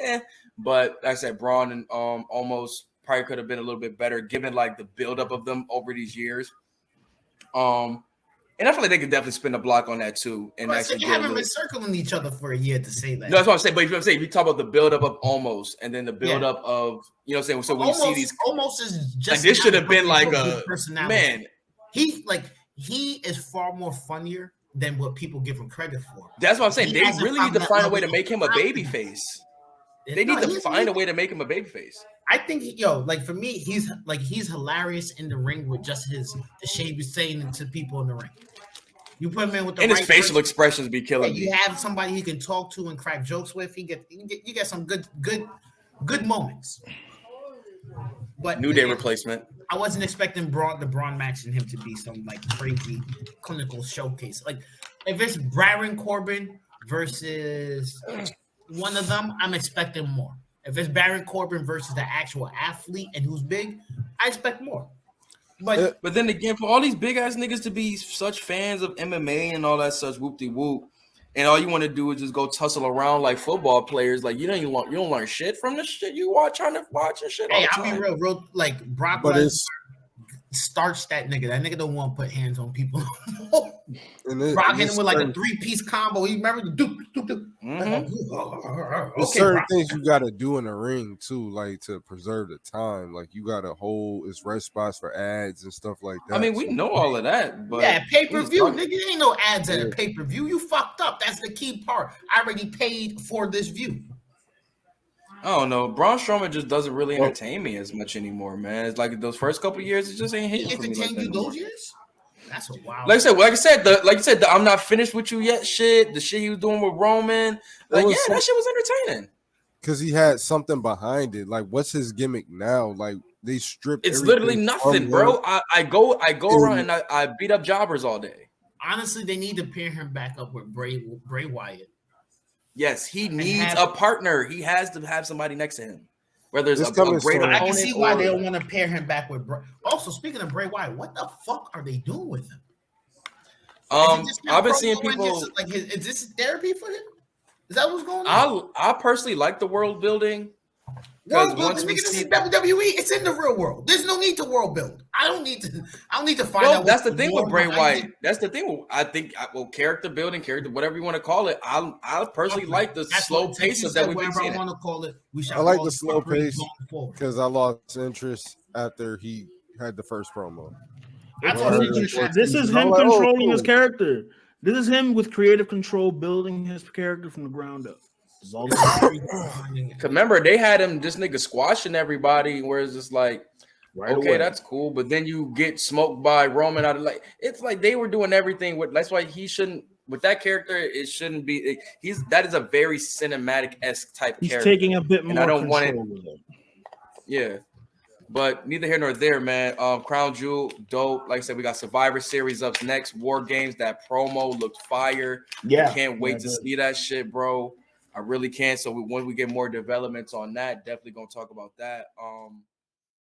S1: But like I said, Braun and almost probably could have been a little bit better given like the buildup of them over these years. And I feel like they could definitely spin the block on that too. And actually,
S6: you haven't been circling each other for a year to say that.
S1: No, that's what I'm saying. But you know what I'm saying, if you talk about the buildup of almost, and then the buildup of you know what I'm saying. So when
S6: almost,
S1: you see these,
S6: almost is just
S1: like this should have been like a
S6: personality.
S1: Man.
S6: He is far more funnier than what people give him credit for.
S1: That's what I'm saying. They really need to find a way to make him a baby
S6: confidence.
S1: face. They need to find a way to make him a babyface.
S6: I think, for me, he's hilarious in the ring with just the shade he's saying to people in the ring. You put him in with the
S1: and
S6: right
S1: his facial
S6: person,
S1: expressions be killing me.
S6: You have somebody he can talk to and crack jokes with. You get some good moments. But
S1: New Day replacement.
S6: I wasn't expecting the Braun match and him to be some like crazy clinical showcase. Like if it's Baron Corbin versus one of them, I'm expecting more. If it's Baron Corbin versus the actual athlete and who's big, I expect more. But
S1: then again, for all these big ass niggas to be such fans of MMA and all that such whoop de whoop, and all you want to do is just go tussle around like football players, like you don't learn shit from the shit you trying to watch and shit.
S6: Hey, I'll be real, like Brock Lesnar starts that nigga. That nigga don't want to put hands on people. Brock hit him with like a 3-piece combo. You remember the duke.
S2: There's certain things you got to do in the ring too, like to preserve the time. Like you got to hold his rest spots for ads and stuff like that.
S1: I mean, we know all of that, but
S6: pay-per-view, nigga, ain't no ads at a pay-per-view. You fucked up. That's the key part. I already paid for this view.
S1: I don't know. Braun Strowman just doesn't really entertain me as much anymore, man. It's like those first couple of years, it just ain't hitting for me like that.
S6: Those years? That's a wild.
S1: Like I said, the I'm not finished with you yet shit. The shit he was doing with Roman, that shit was entertaining.
S2: Because he had something behind it. Like, what's his gimmick now? Like, they stripped.
S1: It's literally nothing, bro. I go around and I beat up jobbers all day.
S6: Honestly, they need to pair him back up with Bray Wyatt.
S1: Yes, he needs a partner. He has to have somebody next to him. Whether it's a great opponent,
S6: I can see why they don't want to pair him back with Bray. Also, speaking of Bray Wyatt, what the fuck are they doing with him?
S1: I've been seeing people
S6: is this therapy for him? Is that what's going on?
S1: I personally like the world building.
S6: World building, this is WWE. It's in the real world. There's no need to world build. I don't need to find out.
S1: That's the thing with Bray Wyatt. That's the thing. I think character building, whatever you want to call it. I personally like the slow pace of that.
S6: Whatever I want to call it.
S2: I like the slow pace because I lost interest after he had the first promo.
S3: This is him controlling his character. This is him with creative control, building his character from the ground up.
S1: Remember, they had him, this nigga squashing everybody, whereas it's like, okay, that's cool, but then you get smoked by Roman out of it's like they were doing everything with. That's why he shouldn't. With that character, it shouldn't be. That is a very cinematic-esque type character. He's
S3: taking a bit more.
S1: And I don't want it. Yeah, but neither here nor there, man. Crown Jewel, dope. Like I said, we got Survivor Series up next. War Games. That promo looked fire.
S3: Yeah,
S1: can't wait to see that shit, bro. I really can't. So when we get more developments on that, definitely gonna talk about that.